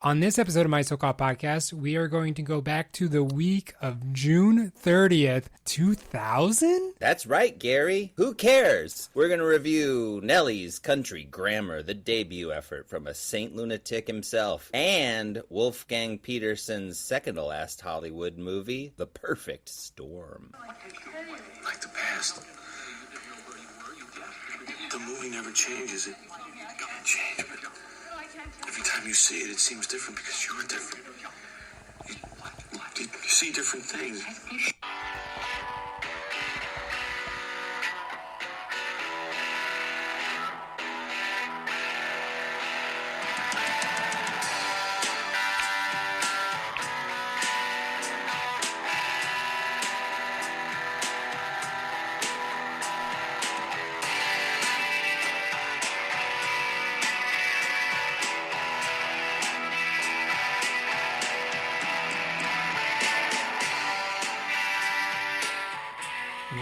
On this episode of My So-Called Podcast, we are going to go back to the week of June 30th, 2000? That's right, Gary. Who cares? We're going to review Nelly's Country Grammar, the debut effort from a Saint Lunatic himself, and Wolfgang Petersen's second-to-last Hollywood movie, The Perfect Storm. Like the past. The movie never changes. It can't change, but every time you see it, it seems different because you're different. You see different things.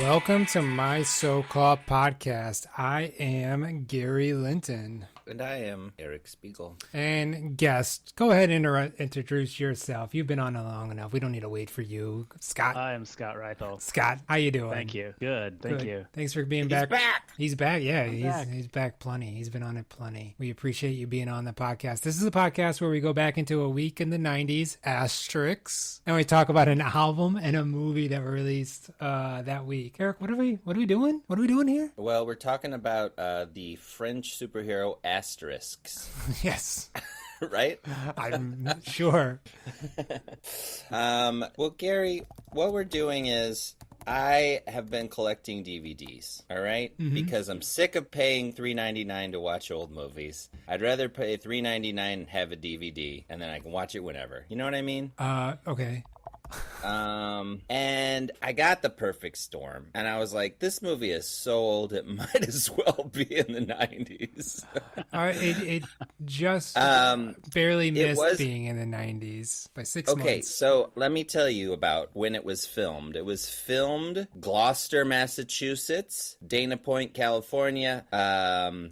Welcome to My So-Called Podcast. I am Gary Linton. And I am Eric Spiegel. And guest, go ahead and introduce yourself. You've been on it long enough. We don't need to wait for you. Scott. I am Scott Reichel. Scott, how you doing? Thank you. Good. Thank you. Thanks for being back. He's back. Yeah, he's back plenty. He's been on it plenty. We appreciate you being on the podcast. This is a podcast where we go back into a week in the 90s, asterisks, and we talk about an album and a movie that were released that week. Eric, what are we doing? What are we doing here? Well, we're talking about the French superhero asterisks. Yes. Right? I'm sure. Well, Gary, what we're doing is I have been collecting DVDs, all right? Mm-hmm. Because I'm sick of paying $3.99 to watch old movies. I'd rather pay $3.99 and have a DVD, and then I can watch it whenever. You know what I mean? Okay. And I got The Perfect Storm, and I was like, this movie is so old, it might as well be in the 90s. It just barely missed being in the 90s by 6 months. Okay, so let me tell you about when it was filmed. It was filmed Gloucester, Massachusetts, Dana Point, California,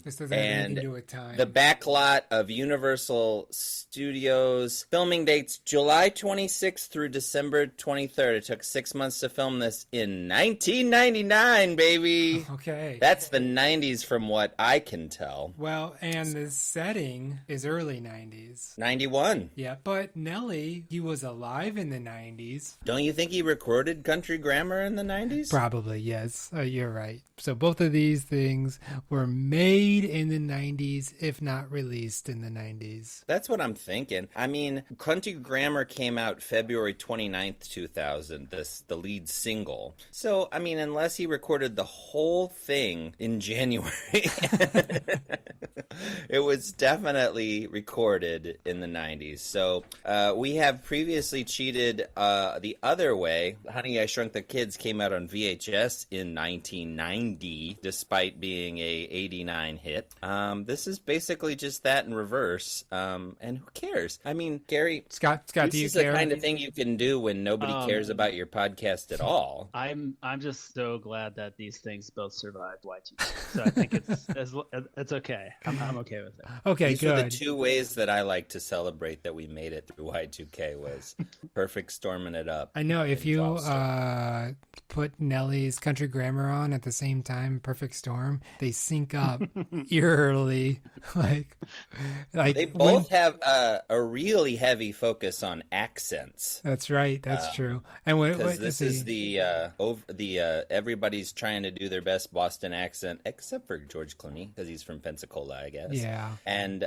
This doesn't have anything to do with time. the backlot of Universal Studios. Filming dates July 26th through December 23rd. It took 6 months to film this in 1999, baby. Okay. That's the 90s from what I can tell. Well, and the setting is early 90s. 91. Yeah, but Nelly, he was alive in the 90s. Don't you think he recorded Country Grammar in the 90s? Probably, yes. You're right. So both of these things were made in the 90s, if not released in the 90s. That's what I'm thinking. I mean, Country Grammar came out February 29th, 2000, the lead single. So, I mean, unless he recorded the whole thing in January, it was definitely recorded in the 90s. So, we have previously cheated the other way. Honey, I Shrunk the Kids came out on VHS in 1990, despite being a 89 hit. This is basically just that in reverse. And who cares? I mean, Gary, Scott, do you care? This is the kind of thing you can do when nobody cares about your podcast at all. I'm just so glad that these things both survived Y2K. So I think it's okay. I'm okay with it. Okay, These good. are the two ways that I like to celebrate that we made it through Y2K was Perfect Storming it up. I know if you put Nelly's Country Grammar on at the same time, Perfect Storm, they sync up eerily. like they both have a really heavy focus on accents. That's right. That's true. And this is the everybody's trying to do their best Boston accent, except for George Clooney because he's from Pensacola, I guess. Yeah. And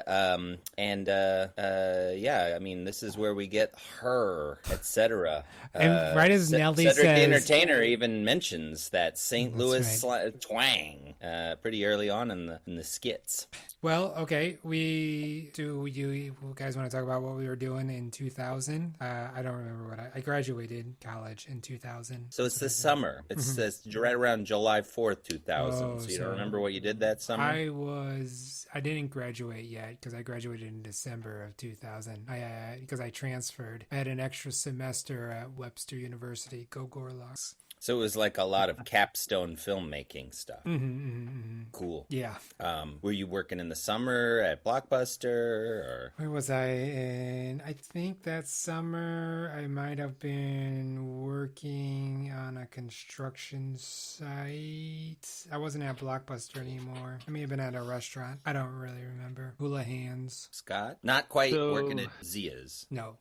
yeah, I mean, this is where we get her, etc. And right as Nelly Cedric says, the Entertainer even mentions that St. Louis twang pretty early on in the skits. Well, okay. You guys want to talk about what we were doing in 2000? I don't remember what I graduated college in 2000. So it's this summer. It says right around July 4th, 2000. Oh, so you don't remember what you did that summer? I didn't graduate yet because I graduated in December of 2000. Because I transferred. I had an extra semester at Webster University. Go Gorloks. So it was like a lot of capstone filmmaking stuff. Cool. Yeah. Were you working in the summer at Blockbuster or? Where was I in? I think that summer I might have been working on a construction site. I wasn't at Blockbuster anymore. I may have been at a restaurant. I don't really remember. Hula Hands. Scott? Not quite working at Zia's. No.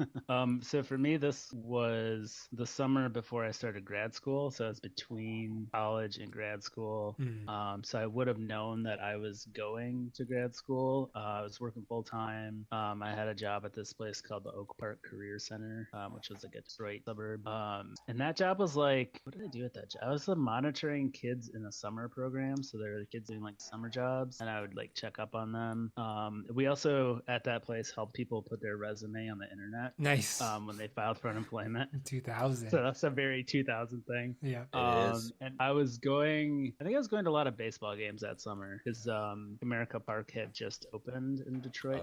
So for me, this was the summer before I started grad school. So it's between college and grad school. So I would have known that I was going to grad school. I was working full time. I had a job at this place called the Oak Park Career Center, which was like a Detroit suburb. And that job was like, what did I do at that job? I was monitoring kids in a summer program. So there were the kids doing like summer jobs, and I would like check up on them. We also at that place helped people put their resume on the internet. Nice. When they filed for unemployment. 2000. So that's a very 2000 thing. Yeah. It is. And I think I was going to a lot of baseball games that summer because America Park had just opened in Detroit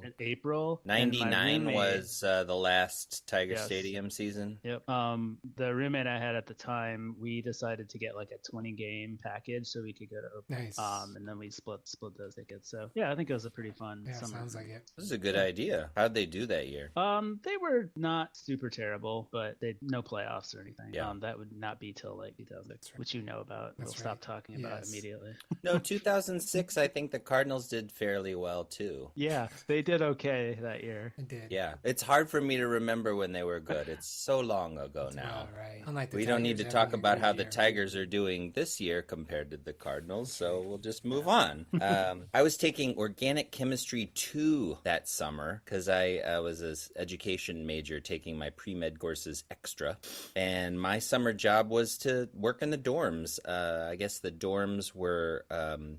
in April. 99 was the last Tiger Stadium season. Yep. The roommate I had at the time, we decided to get like a 20-game package so we could go to open. Nice. And then we split those tickets. So yeah, I think it was a pretty fun summer. Sounds like it. This is a good idea. How'd they do that year? They were not super terrible, but they no playoffs or anything. Yeah. That would not be till like 2006, which you know about. We'll stop talking about immediately. No, 2006, I think the Cardinals did fairly well too. Yeah, they did okay that year. It did. Yeah, it's hard for me to remember when they were good. It's so long ago now. Right. Unlike we don't need to talk about how the Tigers are doing this year compared to the Cardinals, so we'll just move on. I was taking Organic Chemistry 2 that summer because I was an education major taking my pre-med courses extra, and my summer job was to work in the dorms. I guess the dorms were,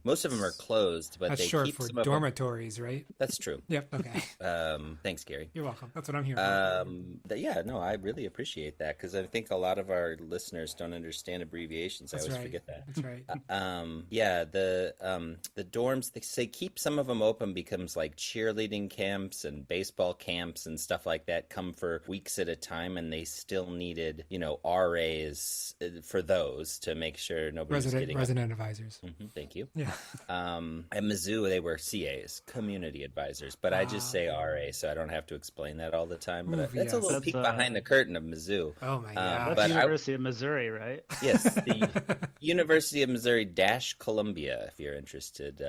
most of them are closed, but that's they short keep for some of dormitories, right? That's true. Yep. Okay. Thanks, Gary. You're welcome. That's what I'm here for. Yeah, no, I really appreciate that because I think a lot of our listeners don't understand abbreviations. That's I always right. forget that. That's right. Yeah, the dorms, they say keep some of them open becomes like cheerleading camps and baseball camps and stuff like that come for weeks at a time, and they still needed, RAs for those to make sure nobody's getting resident advisors. Thank you. Yeah. At Mizzou, they were CAs, community advisors, but I just say RA, so I don't have to explain that all the time. But that's a little peek behind the curtain of Mizzou. Oh my God! That's University of Missouri, right? Yes, the University of Missouri - Columbia, if you're interested.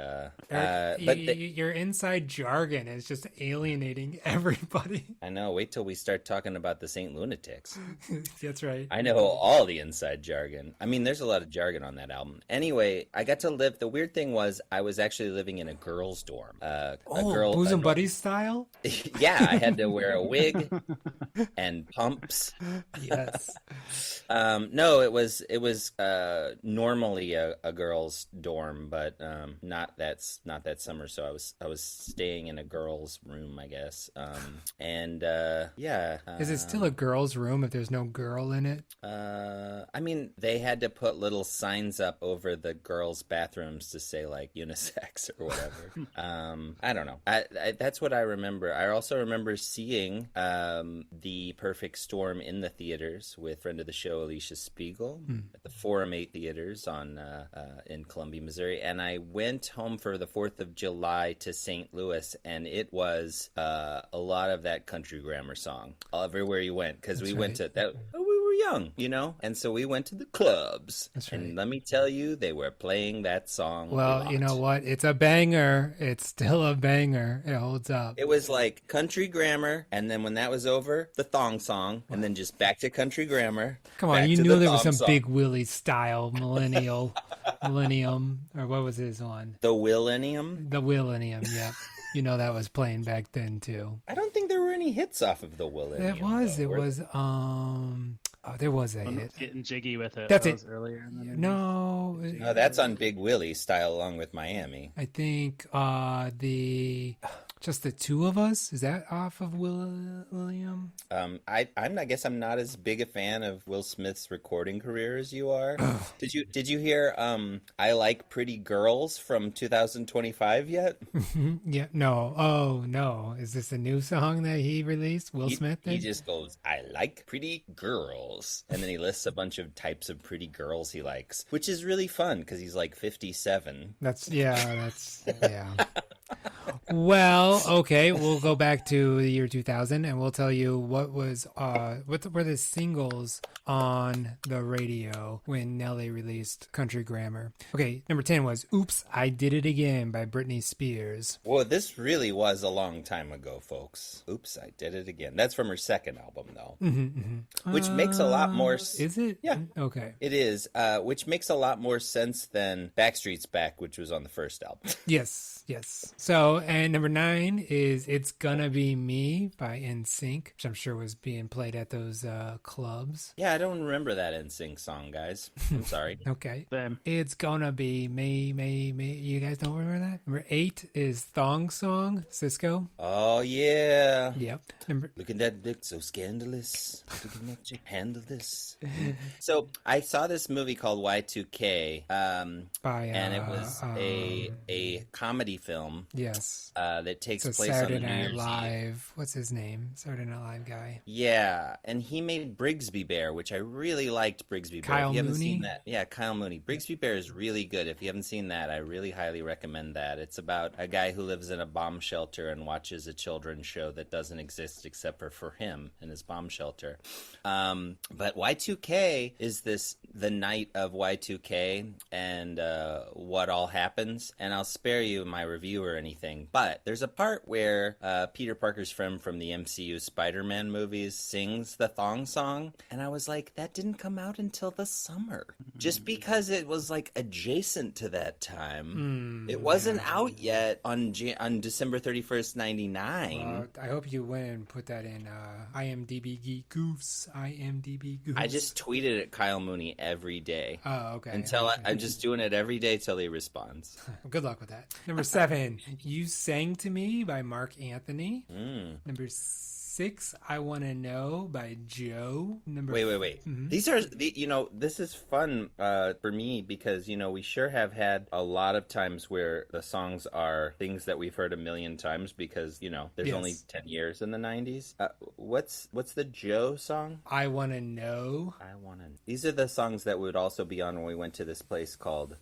Your inside jargon is just alienating everybody. I know. Wait till we start talking about the St. Lunatics. That's right. I know all the inside jargon. I mean, there's a lot of jargon on that album. Anyway, I got to live. The weird thing was I was actually living in a girls' dorm. Bosom Buddies style? Yeah, I had to wear a wig and pumps. Yes. No, it was normally a girls' dorm, but not that summer. So I was staying in a girls' room, I guess. Yeah. Is it still a girls' room if there's no girl in it? I mean, they had to put little signs up over the girls' bathrooms to say like unisex or whatever. I don't know. That's what I remember. I also remember seeing The Perfect Storm in the theaters with friend of the show Alicia Spiegel at the Forum 8 theaters in Columbia, Missouri, and I went home for the 4th of July to St. Louis, and it was a lot of that country grammar song everywhere you went because we went to that. We were young, and so we went to the clubs. That's right. And let me tell you, they were playing that song. Well, you know what? It's a banger. It's still a banger. It holds up. It was like country grammar, and then when that was over, the thong song, and then just back to country grammar. Come on, you knew there was some Big Willie style millennium, or what was his one? The Willennium? The Willennium, yeah. That was playing back then too. I don't think there were any hits off of the Willennium. There was a hit. Getting Jiggy with It. That's that it. Was earlier in the No, that's on Big Willie style along with Miami. I think Just the Two of Us? Is that off of William? I guess I'm not as big a fan of Will Smith's recording career as you are. Did you hear I Like Pretty Girls from 2025 yet? Yeah, no. Oh, no. Is this a new song that he released? Will Smith did? He just goes, I like pretty girls. And then he lists a bunch of types of pretty girls he likes, which is really fun because he's like 57. Yeah. Well, okay, we'll go back to the year 2000 and we'll tell you what were the singles on the radio when Nelly released Country Grammar. Okay, number 10 was Oops, I Did It Again by Britney Spears. Well, this really was a long time ago, folks. Oops, I Did It Again. That's from her second album, though. Which makes a lot more... Is it? Yeah. Okay. It is, which makes a lot more sense than Backstreet's Back, which was on the first album. Yes. So, and number 9 is It's Gonna Be Me by NSYNC, which I'm sure was being played at those clubs. Yeah, I don't remember that NSYNC song, guys. I'm sorry. Okay. Same. It's Gonna Be Me. You guys don't remember that? Number 8 is Thong Song, Cisco. Oh, yeah. Yep. Look at that dick, so scandalous. Looking at you handle this. So I saw this movie called Y2K, and it was a comedy film. Yes. That takes So place Saturday on New Night Year's Eve. Live. What's his name? Saturday Night Live guy. Yeah, and he made Brigsby Bear, which I really liked. Brigsby Bear. Kyle If you haven't Mooney? seen that, yeah, Kyle Mooney. Brigsby Bear is really good. If you haven't seen that, I really highly recommend that. It's about a guy who lives in a bomb shelter and watches a children's show that doesn't exist except for him and his bomb shelter. But Y2K is the night of Y2K and what all happens. And I'll spare you my review or anything, but there's a part where Peter Parker's friend from the MCU Spider-Man movies sings the thong song, and I was like, that didn't come out until the summer. Just because it was like adjacent to that time. It wasn't out yet on December 31st, 99. I hope you went and put that in IMDb Geek Goofs. IMDb Goofs. I just tweeted at Kyle Mooney every day. Oh, okay. Until I'm just doing it every day till he responds. Good luck with that. Number 7, You Sang to Me by Mark Anthony. Number 6, I Want to Know by Joe. Wait. These are, this is fun for me because, we sure have had a lot of times where the songs are things that we've heard a million times because, there's only 10 years in the 90s. What's the Joe song? I Want to Know. These are the songs that would also be on when we went to this place called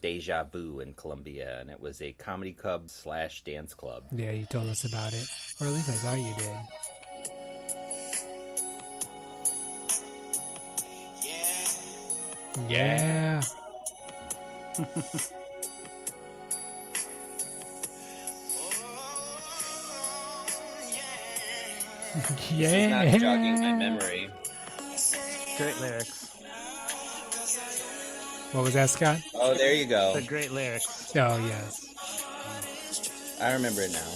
Deja Vu in Columbia, and it was a comedy club / dance club. Yeah, you told us about it. Or at least I thought you did. Yeah. Yeah. This is not jogging my memory. Great lyrics. What was that, Scott? Oh, there you go. The great lyrics. Oh, yes. I remember it now.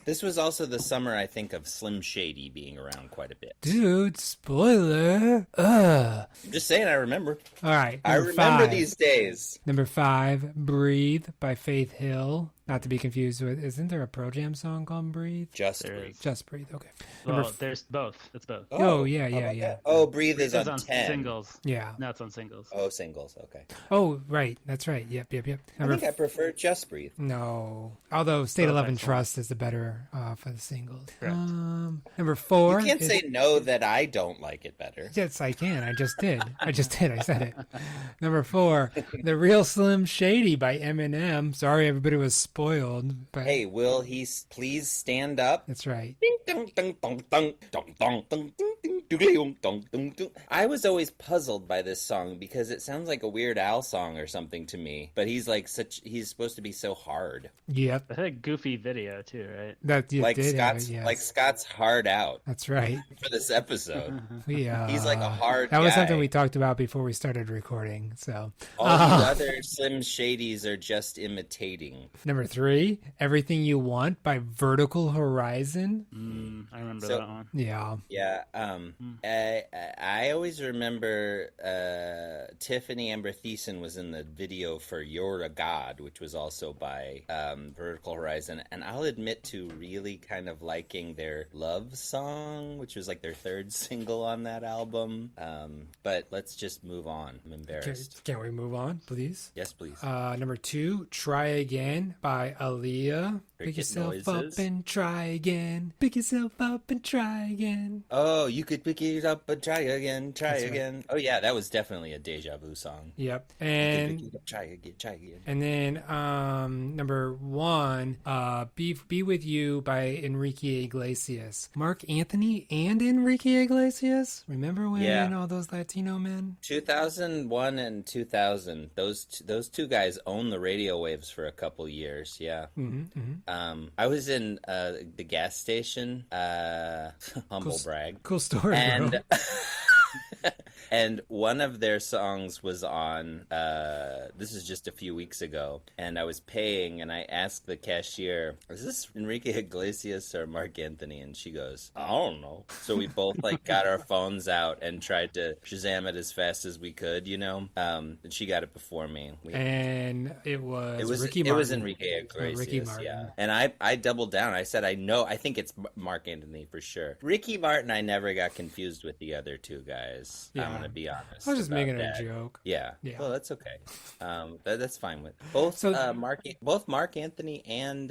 This was also the summer, I think, of Slim Shady being around quite a bit. Dude, spoiler. Ugh. I'm just saying, I remember. All right. I remember these days. Number 5, Breathe by Faith Hill. Not to be confused with, isn't there a Pro Jam song called Breathe? Just Breathe. Just Breathe, okay. Well, there's both. It's both. Oh, yeah. Oh, Breathe is on 10. Singles. Yeah. No, it's on singles. Oh, singles, okay. Oh, right. That's right. Yep. I think I prefer Just Breathe. No. Although State of Love and excellent. Trust is the better for the singles. Correct. Number 4. You can't say no that I don't like it better. Yes, I can. I just did. I said it. Number 4, The Real Slim Shady by Eminem. Sorry, everybody was spoiled. But Hey, will he please stand up? that's right. I was always puzzled by this song because it sounds like a Weird Al song or something to me. But he's supposed to be so hard. Yep. I think goofy video too, right? That you Like did. Scott's yes. like Scott's hard out That's right. for this episode. He's like a hard That was guy. something we talked about before we started recording. So All the other Slim Shadys are just imitating. number 3, Everything You Want by Vertical Horizon. I remember So- that one. Yeah. Yeah, I always remember Tiffany Amber Thiessen was in the video for You're a God, which was also by Vertical Horizon. And I'll admit to really kind of liking their Love Song, which was like their third single on that album. But let's just move on. I'm embarrassed. Can we move on, please? Yes, please. Number 2, Try Again by Aaliyah. Pick yourself up and try again. Pick yourself up and try again. Oh, you could pick it up and try again, That's again. Right. Oh, yeah, that was definitely a Deja Vu song. Yep. And pick it up, try again. And then number 1, Be With You by Enrique Iglesias. Mark Anthony and Enrique Iglesias? Remember when all those Latino men? 2001 and 2000. Those two guys owned the radio waves for a couple years, yeah. I was in the gas station, humble brag. Cool story, and bro. And one of their songs was on, this is just a few weeks ago, and I was paying, and I asked the cashier, is this Enrique Iglesias or Mark Anthony? And she goes, I don't know. So we both, got our phones out and tried to Shazam it as fast as we could, and she got it before me. And it was Ricky Martin. It was Enrique Iglesias, Ricky Martin. Yeah. And I doubled down. I said, I think it's Mark Anthony for sure. Ricky Martin, I never got confused with the other two guys. Yeah. I'm going to be honest. I was just making a joke. Yeah. Well, that's okay. That's fine with both. Both Mark Anthony and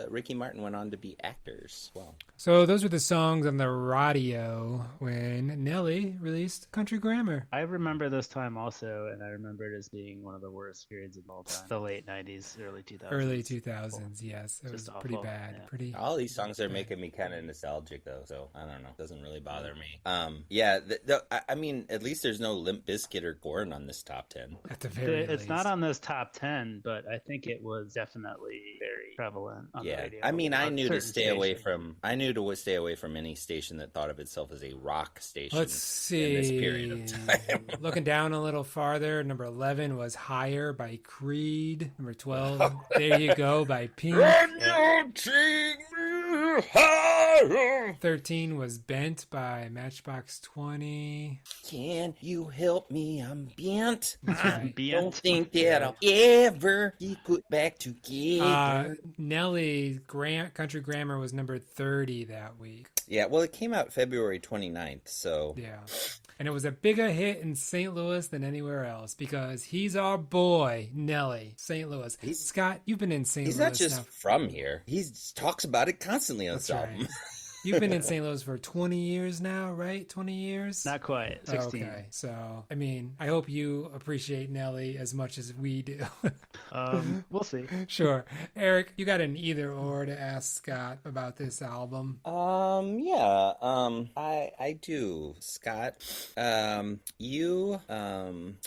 Ricky Martin went on to be actors. Well, so those were the songs on the radio when Nelly released Country Grammar. I remember this time also, and I remember it as being one of the worst periods of all time. The late 90s, early 2000s. Early 2000s, yes. It was pretty bad. Yeah. Pretty. All these songs are making me kind of nostalgic, though, so I don't know. It doesn't really bother me. I mean, at least there's no Limp Bizkit or Korn on this top 10. At the very least. It's not on this top 10, but I think it was definitely very prevalent on the radio. I mean, I knew to stay away from any station that thought of itself as a rock station. Let's see. In this period of time. Looking down a little farther, number 11 was Higher by Creed. Number 12, There You Go by Pink. 13 was Bent by Matchbox 20. Can you help me? I'm bent. Right. Don't think that I'll ever be put back together. Nelly Country Grammar was number 30 that week. Yeah, well, it came out February 29th, so... Yeah. And it was a bigger hit in St. Louis than anywhere else because he's our boy, Nelly, St. Louis. Scott, you've been in St. Louis. He's not just from here. He talks about it constantly on this album. Right. You've been in St. Louis for 20 years now, right? 20 years? Not quite. 16. Okay. So, I mean, I hope you appreciate Nelly as much as we do. We'll see. Sure. Eric, you got an either or to ask Scott about this album? I do, Scott.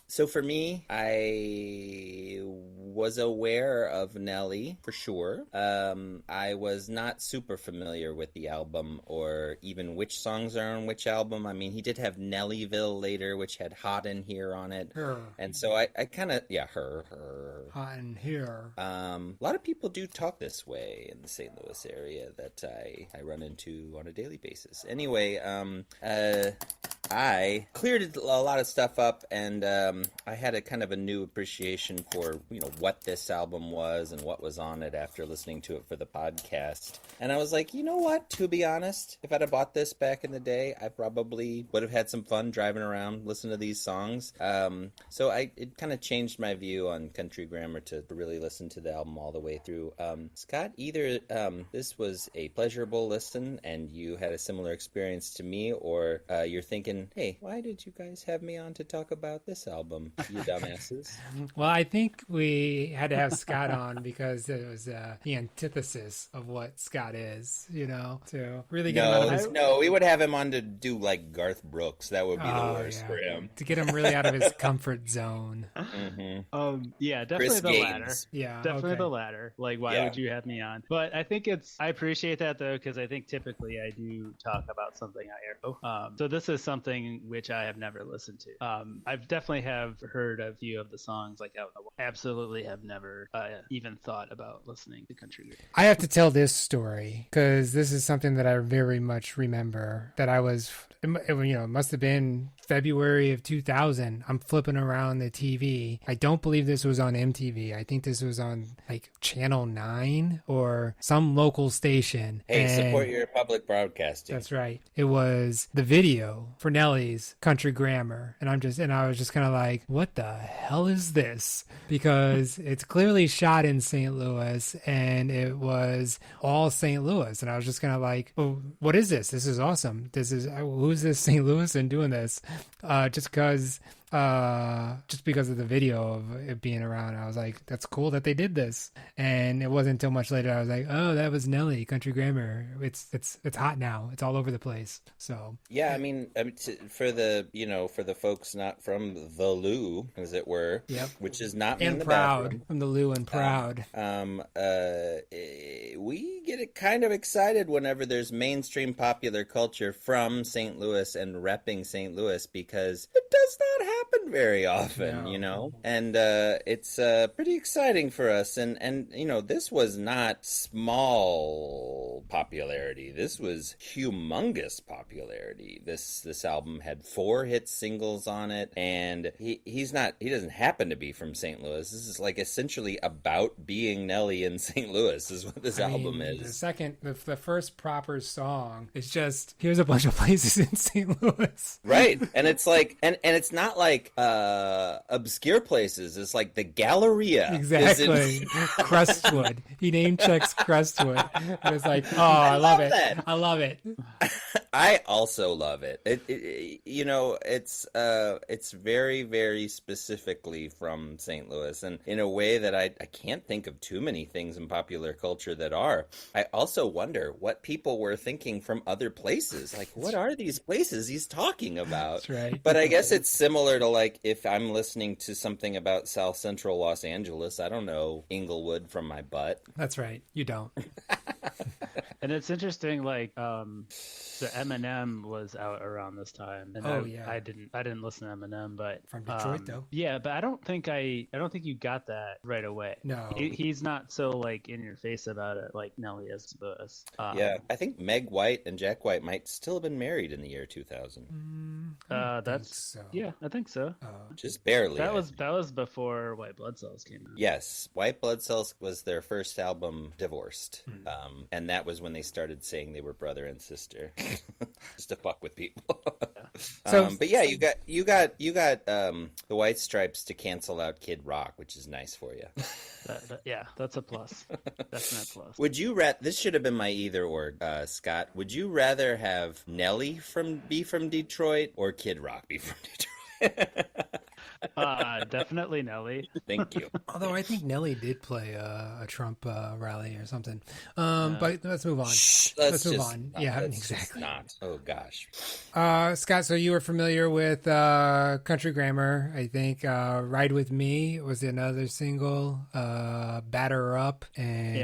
So for me, I was aware of Nelly for sure. I was not super familiar with the album or even which songs are on which album. I mean, he did have Nellyville later, which had Hot in Here on it. Her. And so I kind of, her. Hot in Here. A lot of people do talk this way in the St. Louis area that I run into on a daily basis. Anyway, I cleared a lot of stuff up, and I had a kind of a new appreciation for, what this album was and what was on it after listening to it for the podcast. And I was like, you know what? To be honest, if I'd have bought this back in the day, I probably would have had some fun driving around, listening to these songs. So it kind of changed my view on Country Grammar to really listen to the album all the way through. Scott, either this was a pleasurable listen and you had a similar experience to me, or you're thinking, hey, why did you guys have me on to talk about this album, you dumbasses? Well, I think we had to have Scott on because it was the antithesis of what Scott is, to really get him out of his... No, we would have him on to do like Garth Brooks. That would be the worst for him. To get him really out of his comfort zone. Mm-hmm. Definitely Chris the Gaines. latter. Yeah, definitely the latter. Like, why would you have me on? But I think I appreciate that though, because I think typically I do talk about something I know. So this is something which I have never listened to. I've definitely have heard a few of the songs, like absolutely have never even thought about listening to country music. I have to tell this story because this is something that I very much remember, that I was it must have been February of 2000. I'm flipping around the TV. I don't believe this was on MTV. I think this was on like Channel 9 or some local station. Hey, support your public broadcasting. That's right. It was the video for Nelly's Country Grammar. And I was just kind of like, what the hell is this? Because it's clearly shot in St. Louis and it was all St. Louis. And I was just kind of like, oh, what is this? This is awesome. Who's this St. Louis and doing this? Just because of the video of it being around, I was like, that's cool that they did this. And it wasn't until much later I was like, oh, that was Nelly, Country Grammar. It's hot now. It's all over the place. So yeah, I mean, for the folks not from the Lou, as it were, yep, which is not and in the proud bathroom. From the Lou and proud. We get kind of excited whenever there's mainstream popular culture from St. Louis and repping St. Louis, because it does not happen very often, and it's pretty exciting for us. And this was not small popularity. This was humongous popularity. This album had 4 hit singles on it, and he doesn't happen to be from St. Louis. This is like essentially about being Nelly in St. Louis is what this album is. The first proper song is just, here's a bunch of places in St. Louis. Right. And it's like, and it's not like obscure places. It's like the Galleria. Exactly. Crestwood. He name checks Crestwood. And it's like, oh, I love it. That. I love it. I also love it. It's very, very specifically from St. Louis, and in a way that I can't think of too many things in popular culture that are. I also wonder what people were thinking from other places. Like, what are these places he's talking about? That's right. But I guess it's similar to, like, if I'm listening to something about South Central Los Angeles, I don't know Inglewood from my butt. That's right. You don't. And it's interesting, like, the Eminem was out around this time, and I didn't listen to Eminem, but from Detroit though. Yeah, but I don't think you got that right away. No, he's not so like in your face about it like Nelly is. Yeah, I think Meg White and Jack White might still have been married in the year 2000. That's so. Yeah, I think so. Just barely. That was before White Blood Cells came out. Yes, White Blood Cells was their first album, Divorced, and that was when they started saying they were brother and sister, just to fuck with people. But yeah, you got the White Stripes to cancel out Kid Rock, which is nice for you. Yeah, that's a plus. Definite plus. Would you this should have been my either or, Scott. Would you rather have Nelly be from Detroit or Kid Rock be from Detroit? Definitely Nelly. Thank you. Although I think Nelly did play a Trump rally or something. But let's move on. Let's move on. Yeah, exactly. Not. Oh gosh. Scott, so you were familiar with Country Grammar, I think. Ride With Me was another single. Batter Up and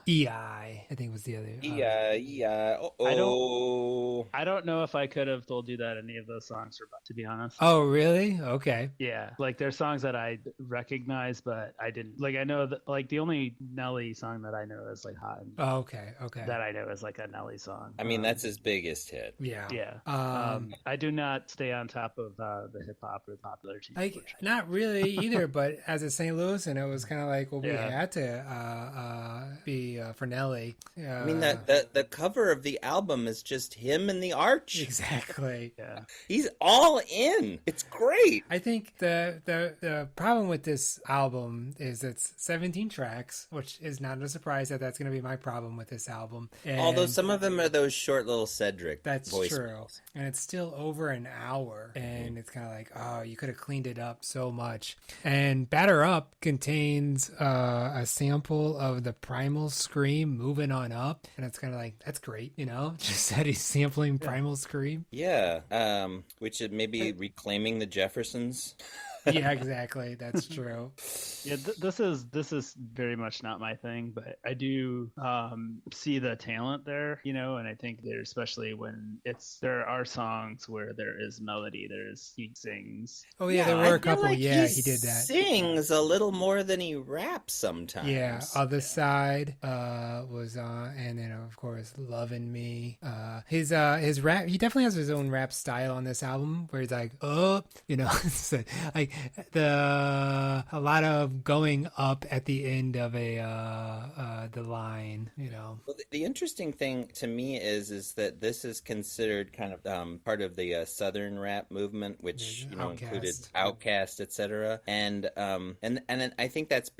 EI, I think was the other. EI. Uh-oh. I don't know if I could have told you that any of those songs were, to be honest. Oh, really? Okay. Yeah, like there's songs that I recognize, but I didn't. Like I know that, like the only Nelly song that I know is like Hot. Oh, okay. That I know is like a Nelly song. I mean, that's his biggest hit. Yeah. Yeah. I do not stay on top of the hip hop or popular TV. Not really either, but as a St. Louis, and it was kind of like, well, we had to be for Nelly. I mean, the cover of the album is just him in the arch. Exactly. Yeah. He's all in. It's great. I think the problem with this album is it's 17 tracks, which is not a surprise that that's going to be my problem with this album. And although some of them are those short little Cedric voice true. mails. And it's still over an hour, and it's kind of like, oh, you could have cleaned it up so much. And Batter Up contains a sample of the Primal Scream, Moving On Up, and it's kind of like, that's great, just that he's sampling Primal Scream. Yeah, which is maybe reclaiming the Jeffersons. Yeah, exactly. That's true. Yeah, this is very much not my thing, but I do see the talent there, and I think there, especially when there are songs where there is melody, he sings. Oh yeah, there were a couple. Like Yeah, he did that. Sings a little more than he raps sometimes. Yeah, Other Side was on, and then of course Lovin' Me. His rap, he definitely has his own rap style on this album, where he's like, it's like a lot of going up at the end of the line, Well, the interesting thing to me is that this is considered kind of part of the Southern rap movement, which included Outkast, etc. And I think that's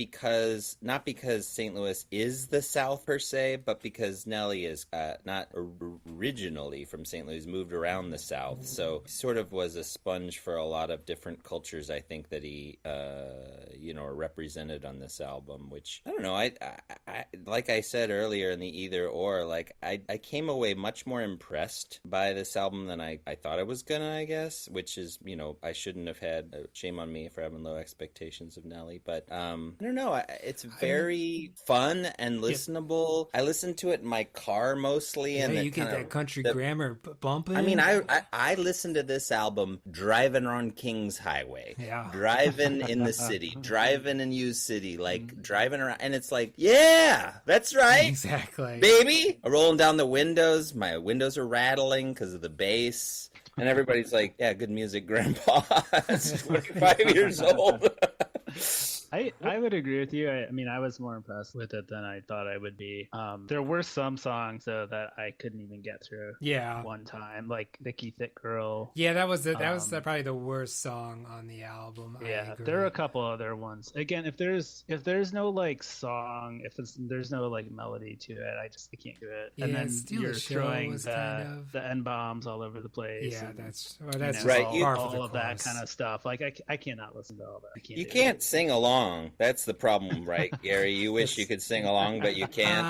not because St. Louis is the South per se, but because Nelly is not originally from St. Louis, moved around the South, so he sort of was a sponge for a lot of different cultures. I think that he are represented on this album, which I don't know. I like I said earlier in the either or, like I came away much more impressed by this album than I thought I was gonna, I guess, which is, I shouldn't have had, shame on me for having low expectations of Nelly, but I don't know, it's very fun and listenable. I listen to it in my car mostly, and you get that country grammar bumping. I mean, I listened to this album driving on Kings Highway, driving in the city, driving in U City, like driving around, and it's like, yeah, that's right, exactly, baby. Rolling down the windows, my windows are rattling because of the bass, and everybody's like, yeah, good music, Grandpa. It's 25 years old. I would agree with you. I mean, I was more impressed with it than I thought I would be. There were some songs though that I couldn't even get through. Yeah. One time, like Thicky Thick Girl. Yeah, that was probably the worst song on the album. Yeah, there are a couple other ones. Again, if there's no like song, there's no like melody to it, I can't do it. Yeah, and then you're throwing the N bombs all over the place. Yeah, and, that's right. All of that kind of stuff. Like I cannot listen to all that. You can't sing along. That's the problem, right, Gary? You wish you could sing along, but you can't.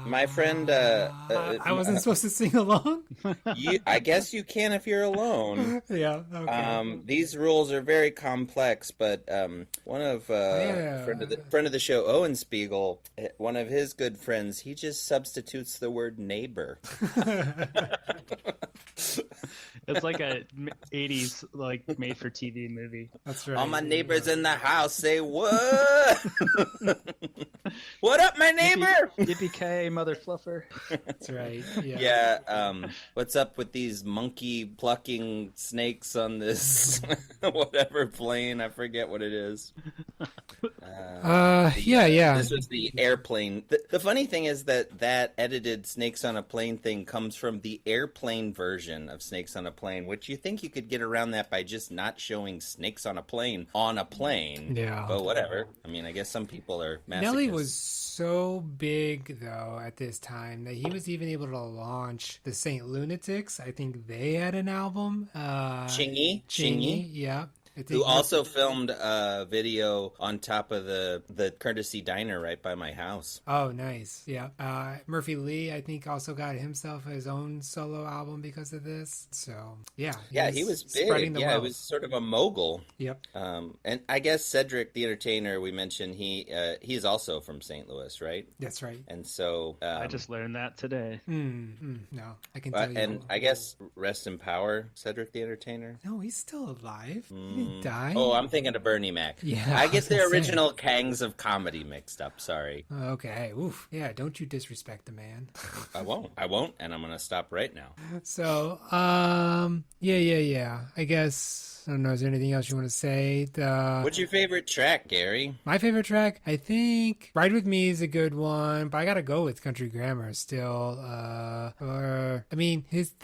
My friend, I wasn't supposed to sing along. I guess you can if you're alone. Yeah. Okay. These rules are very complex, but one of friend of the show, Owen Spiegel, one of his good friends, he just substitutes the word neighbor. It's like a 80s like made for TV movie. That's right. All my neighbors in the house say what? What up, my neighbor? Yippee-ki-yay, mother fluffer. That's right. Yeah. Yeah. What's up with these monkey plucking snakes on this whatever plane? I forget what it is. Yeah. This was the airplane. The funny thing is that edited Snakes on a Plane thing comes from the airplane version of Snakes on a Plane, which you think you could get around that by just not showing snakes on a plane. Yeah. But whatever. I mean, I guess some people are masochists. Nelly was so big, though, at this time that he was even able to launch the Saint Lunatics. I think they had an album. Chingy. Yeah. Who also filmed a video on top of the Courtesy Diner right by my house. Oh, nice. Yeah. Murphy Lee, I think, also got himself his own solo album because of this. So, yeah. He was big. Yeah, it was sort of a mogul. Yep. And I guess Cedric the Entertainer, we mentioned, he's also from St. Louis, right? That's right. And so... I just learned that today. No, I can tell you. And I guess rest in power, Cedric the Entertainer? No, he's still alive. He didn't die. Oh, I'm thinking of Bernie Mac. Yeah, I get the original Kangs of Comedy mixed up. Sorry. Okay. Oof. Yeah, don't you disrespect the man. I won't, and I'm going to stop right now. So, yeah. I guess... I don't know. Is there anything else you want to say? What's your favorite track, Gary? My favorite track, I think Ride With Me is a good one, but I gotta go with Country Grammar still. The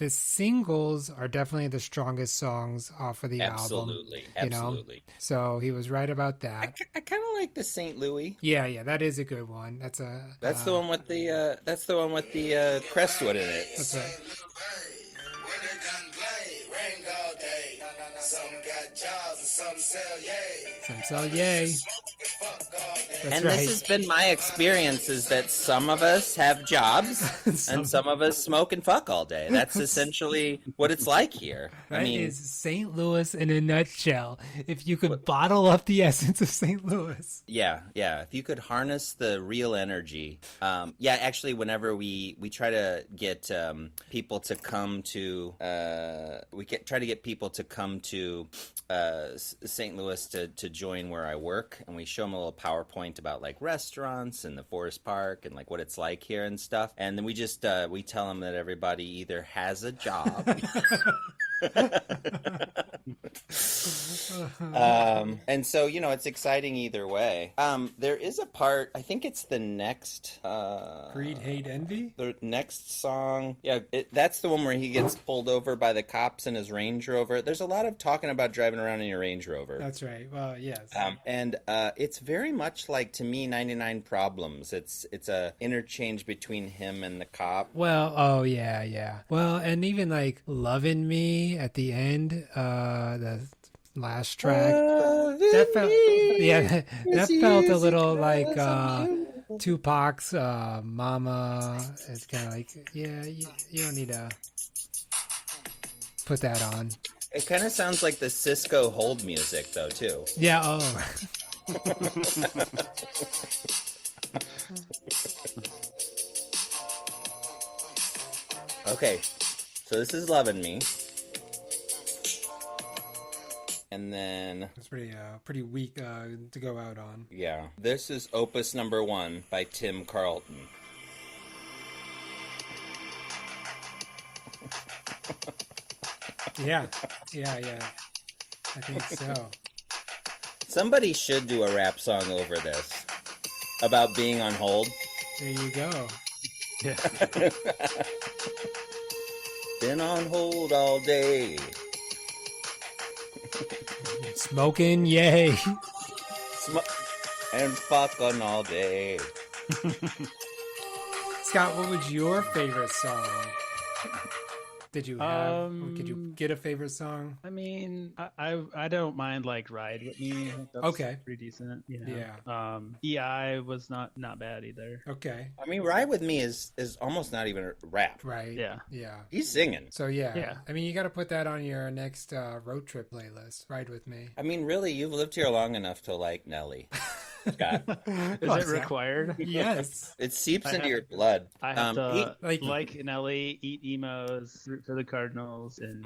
singles are definitely the strongest songs off of the album. Absolutely. So he was right about that. I kind of like the St. Louis. Yeah, that is a good one. That's the one with the Crestwood in it. That's right. Some got jobs and some sell yay. Some sell yay. And this has been my experience, is that some of us have jobs and some of us smoke and fuck all day. That's essentially what it's like here. That is St. Louis in a nutshell. If you could bottle up the essence of St. Louis. Yeah. If you could harness the real energy. Actually, whenever we try to get people to come to, try to get people to come to St. Louis to join where I work, and we show them a little PowerPoint about like restaurants and the Forest Park and like what it's like here and stuff, and then we just we tell them that everybody either has a job and so it's exciting either way. There is a part, I think it's the next Greed, Hate, Envy, the next song. That's the one where he gets pulled over by the cops in his Range Rover. There's a lot of talking about driving around in your Range Rover. That's right. Well, yes. And it's very much like, to me, 99 Problems. It's a interchange between him and the cop. Well, yeah. Well, and even like Lovin' Me at the end, the last track, that felt a little like Tupac's Mama. It's kind of like, you don't need to put that on. It kind of sounds like the Cisco hold music, though, too. Yeah, oh. Okay, so this is Lovin' Me. And then... It's pretty weak to go out on. Yeah. This is Opus number 1 by Tim Carlton. Yeah. I think so. Somebody should do a rap song over this about being on hold. There you go. Yeah. Been on hold all day. Smoking, yay. And fucking all day. Scott, what was your favorite song? Did you have? Could you get a favorite song? I mean, I don't mind like Ride With Me. That's okay, pretty decent. Yeah. EI was not bad either. Okay. I mean, Ride With Me is almost not even a rap. Right. Yeah. He's singing. So yeah. I mean, you got to put that on your next road trip playlist. Ride With Me. I mean, really, you've lived here long enough to like Nelly. Scott. Is it required? Yes. It seeps into your blood. I have to like Nelly, eat emos, root for the Cardinals, and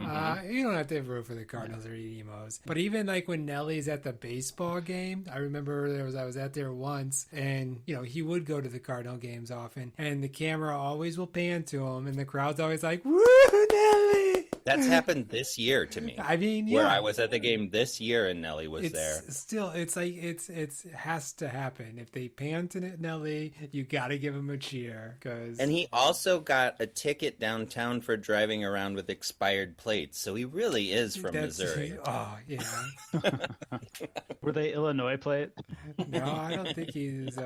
you don't have to root for the Cardinals or eat emos. But even like when Nelly's at the baseball game, I remember I was out there once, and he would go to the Cardinal games often, and the camera always will pan to him, and the crowd's always like, "Woo, Nelly!" That's happened this year to me. I mean, where I was at the game this year and Nelly was there. Still, it's like it has to happen. If they pan to Nelly, you got to give him a cheer. And he also got a ticket downtown for driving around with expired plates, so he really is from Missouri. Oh yeah. Were they Illinois plate? No, I don't think he's.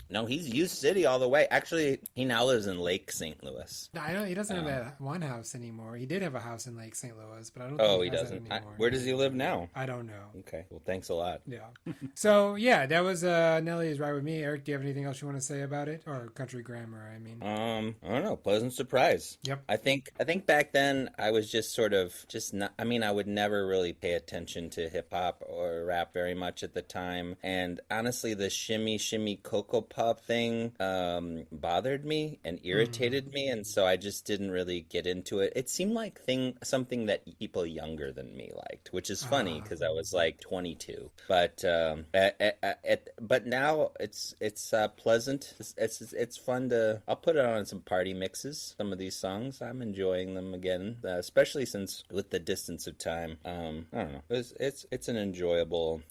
No, he's U City all the way. Actually, he now lives in Lake St. Louis. No, I know he doesn't have that one house anymore. He did have a house in Lake St. Louis, but I don't. Oh, think he has doesn't. that anymore. Where does he live now? I don't know. Okay, well, thanks a lot. Yeah. So yeah, that was Nelly's Ride With Me. Eric, do you have anything else you want to say about it, or Country Grammar? I mean, I don't know. Pleasant surprise. Yep. I think back then I was just sort of not. I mean, I would never really pay attention to hip hop or rap very much at the time, and honestly, the shimmy shimmy Cocoa Pop thing bothered me and irritated me, and so I just didn't really get into it. It seemed like something that people younger than me liked, which is funny because I was like 22. But but now it's pleasant. It's fun to. I'll put it on some party mixes. Some of these songs, I'm enjoying them again, especially since with the distance of time. I don't know. It's an enjoyable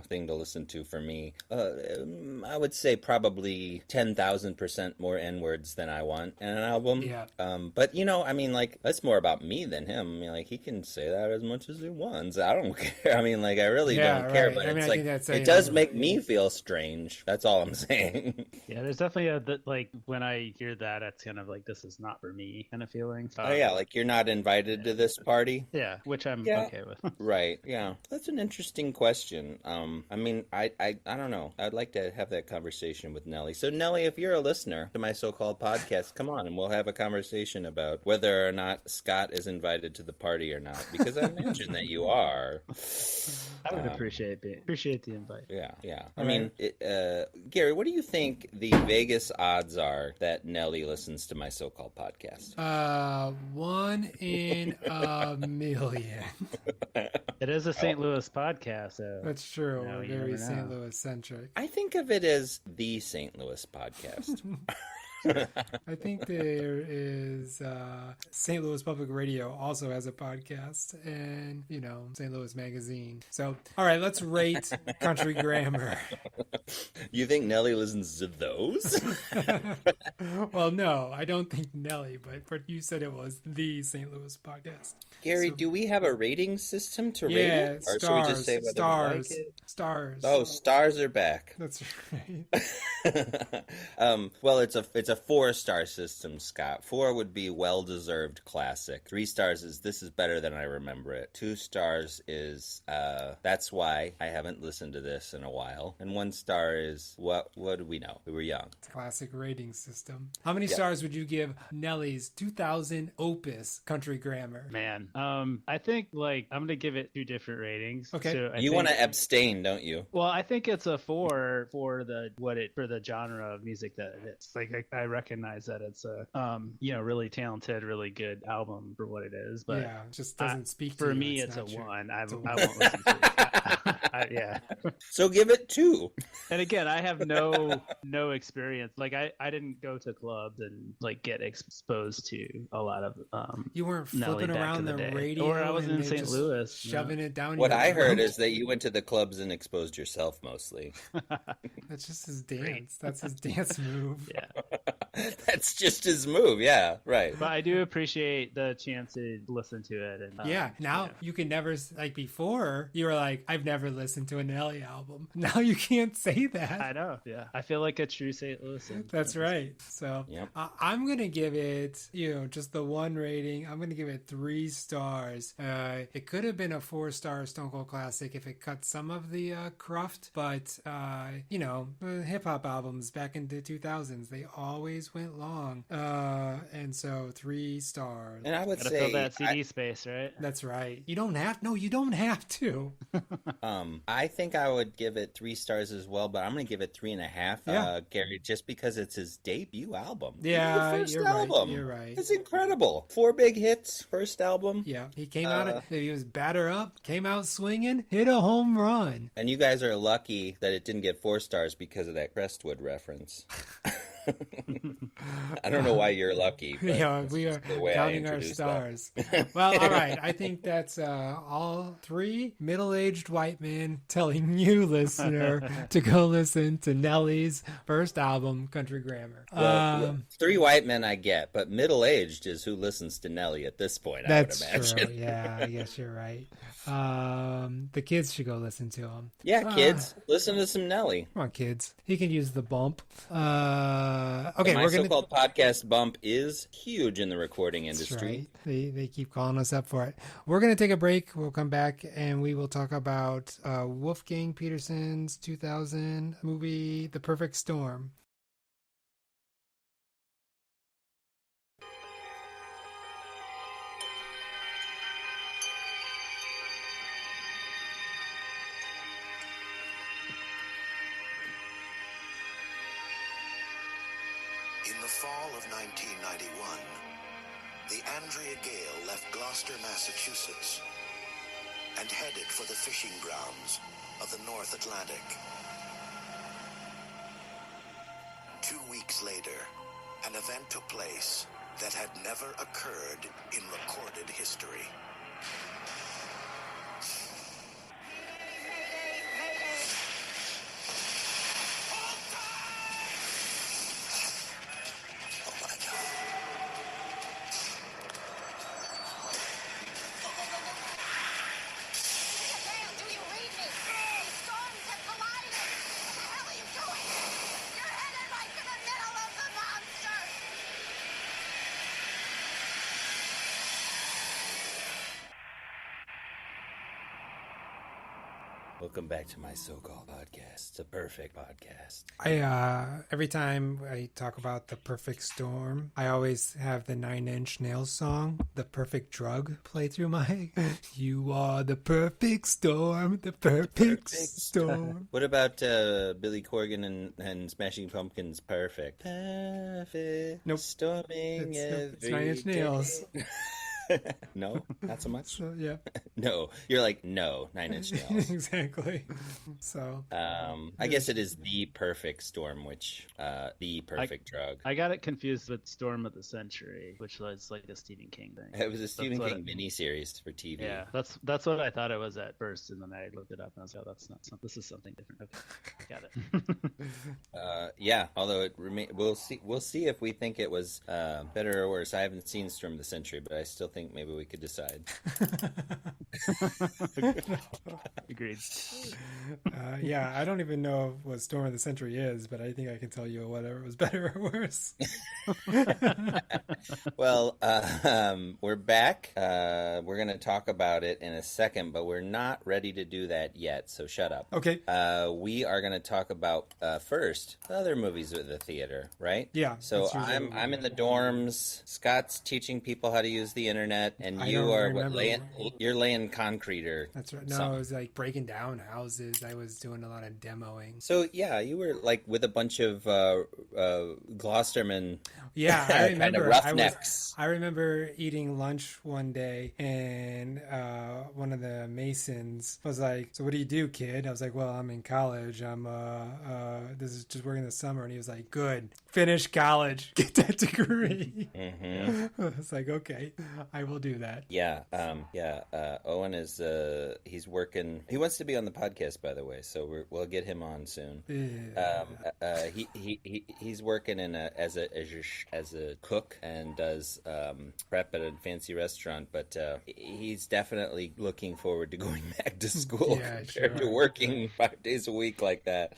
thing to listen to for me. I would say probably 10,000% more N-words than I want in an album. Yeah. But I mean, mean, like, that's more about me than him. I mean, like, he can say that as much as he wants. I don't care. I mean, like, I really don't care. But it's like, it does make me feel strange. That's all I'm saying. Yeah, there's definitely like, when I hear that, it's kind of like, this is not for me kind of feeling. Oh, yeah, like, you're not invited to this party? Yeah, which I'm okay with. Right, yeah. That's an interesting question. I mean, I don't know. I'd like to have that conversation with Nelly. So, Nelly, if you're a listener to my so-called podcast, come on, and we'll have a conversation about whether or not Scott is invited to the party or not, because I imagine that you are. I would appreciate the invite. Yeah. I mean, Gary, what do you think the Vegas odds are that Nelly listens to my so-called podcast? 1 in a million. It is a St. Louis podcast, so that's true. We're very St. Louis centric. I think of it as the St. Louis podcast. I think there is St. Louis Public Radio also has a podcast, and St. Louis Magazine. So, all right, let's rate Country Grammar. You think Nelly listens to those? Well, no, I don't think Nelly, but you said it was the St. Louis podcast. Gary, do we have a rating system to rate it? Or stars, should we just say whether stars, we like it? Stars. Oh, stars are back. That's right. Well, it's a 4-star system, Scott. 4 would be well-deserved classic. 3 stars is this is better than I remember it. 2 stars is that's why I haven't listened to this in a while. And 1 star is what do we know? We were young. It's a classic rating system. How many stars would you give Nelly's 2000 opus Country Grammar? Man, I think I'm gonna give it 2 different ratings. Okay, so you want to abstain, don't you? Well, I think it's a 4 for the genre of music that it is. Like, I recognize that it's a really talented, really good album for what it is, but it just doesn't speak to for you. me. It's a 1. I won't listen to it. Yeah. So give it 2. And again, I have no experience. Like, I didn't go to clubs and get exposed to a lot of you weren't Nelly flipping around the radio, or I was in St. Louis shoving it down. What I heard throat. is that you went to the clubs and exposed yourself mostly. That's just his dance. That's his dance move. Yeah. That's just his move. Yeah, right. But I do appreciate the chance to listen to it. And now you can never, like before, you were like, I've never listened to a Nelly album. Now you can't say that. I know. Yeah, I feel like a true St. Louisan. That's right. So I'm gonna give it, just the 1 rating. I'm gonna give it 3 stars. It could have been a 4-star Stone Cold Classic if it cut some of the cruft, but hip hop albums back in the 2000s, they always went long, and so 3 stars. And I would Gotta say fill that CD space, right? That's right. You don't have to. I think I would give it 3 stars as well, but I'm gonna give it 3.5. Gary, just because it's his debut album. Yeah, you're album. Right. You're right. It's incredible. 4 big hits, first album. Yeah, he came out. He was batter up, came out swinging, hit a home run. And you guys are lucky that it didn't get 4 stars because of that Crestwood reference. I don't know why you're lucky. But we are counting our stars. Well, all right. I think that's all 3 middle-aged white men telling you, listener, to go listen to Nelly's first album, Country Grammar. Well, 3 white men I get, but middle-aged is who listens to Nelly at this point, that's I would imagine. True. Yeah, I guess you're right. The kids should go listen to him. Yeah, kids, listen to some Nelly. Come on, kids. He can use the bump. Okay, my so-called podcast bump is huge in the recording industry. Right. They keep calling us up for it. We're going to take a break. We'll come back and we will talk about Wolfgang Petersen's 2000 movie, The Perfect Storm. In the fall of 1991, the Andrea Gale left Gloucester, Massachusetts, and headed for the fishing grounds of the North Atlantic. 2 weeks later, an event took place that had never occurred in recorded history. Welcome back to my so-called podcast. It's a perfect podcast. Every time I talk about The Perfect Storm, I always have the Nine Inch Nails song, The Perfect Drug, play through my You are the perfect storm, the perfect storm. What about Billy Corgan and Smashing Pumpkins' Perfect? Perfect. Nope. Storming It's Nine Inch Nails. No, not so much. So, yeah. No, you're like, no, Nine Inch Nails. Exactly. So. I guess it is The Perfect Storm, which, The Perfect Drug. I got it confused with Storm of the Century, which was like a Stephen King thing. It was a Stephen King miniseries for TV. Yeah, that's what I thought it was at first, and then I looked it up and I was like, oh, that's not something. This is something different. Okay, got it. Yeah, although we'll see if we think it was better or worse. I haven't seen Storm of the Century, but I still think maybe we could decide. Agreed. Yeah, I don't even know what Storm of the Century is, but I think I can tell you whether it was better or worse. Well, we're back. We're going to talk about it in a second, but we're not ready to do that yet, so shut up. Okay. We are going to talk about first other movies at the theater, right? Yeah. So I'm in the dorms. Scott's teaching people how to use the internet, and you are you're laying concrete or that's right. No, something. I was like breaking down houses. I was doing a lot of demoing. So yeah, you were like with a bunch of Gloucestermen. Yeah, I remember. Kind of roughnecks. I remember eating lunch one day, and one of the Masons was like, "So what do you do, kid?" I was like, "Well, I'm in college. I'm this is just working the summer." And he was like, "Good, finish college, get that degree." Mm-hmm. I was like, "Okay, I will do that." Yeah, Owen is he's working. He wants to be on the podcast, by the way, so we'll get him on soon. He's working as a cook and does prep at a fancy restaurant, but he's definitely looking forward to going back to school compared to working 5 days a week like that.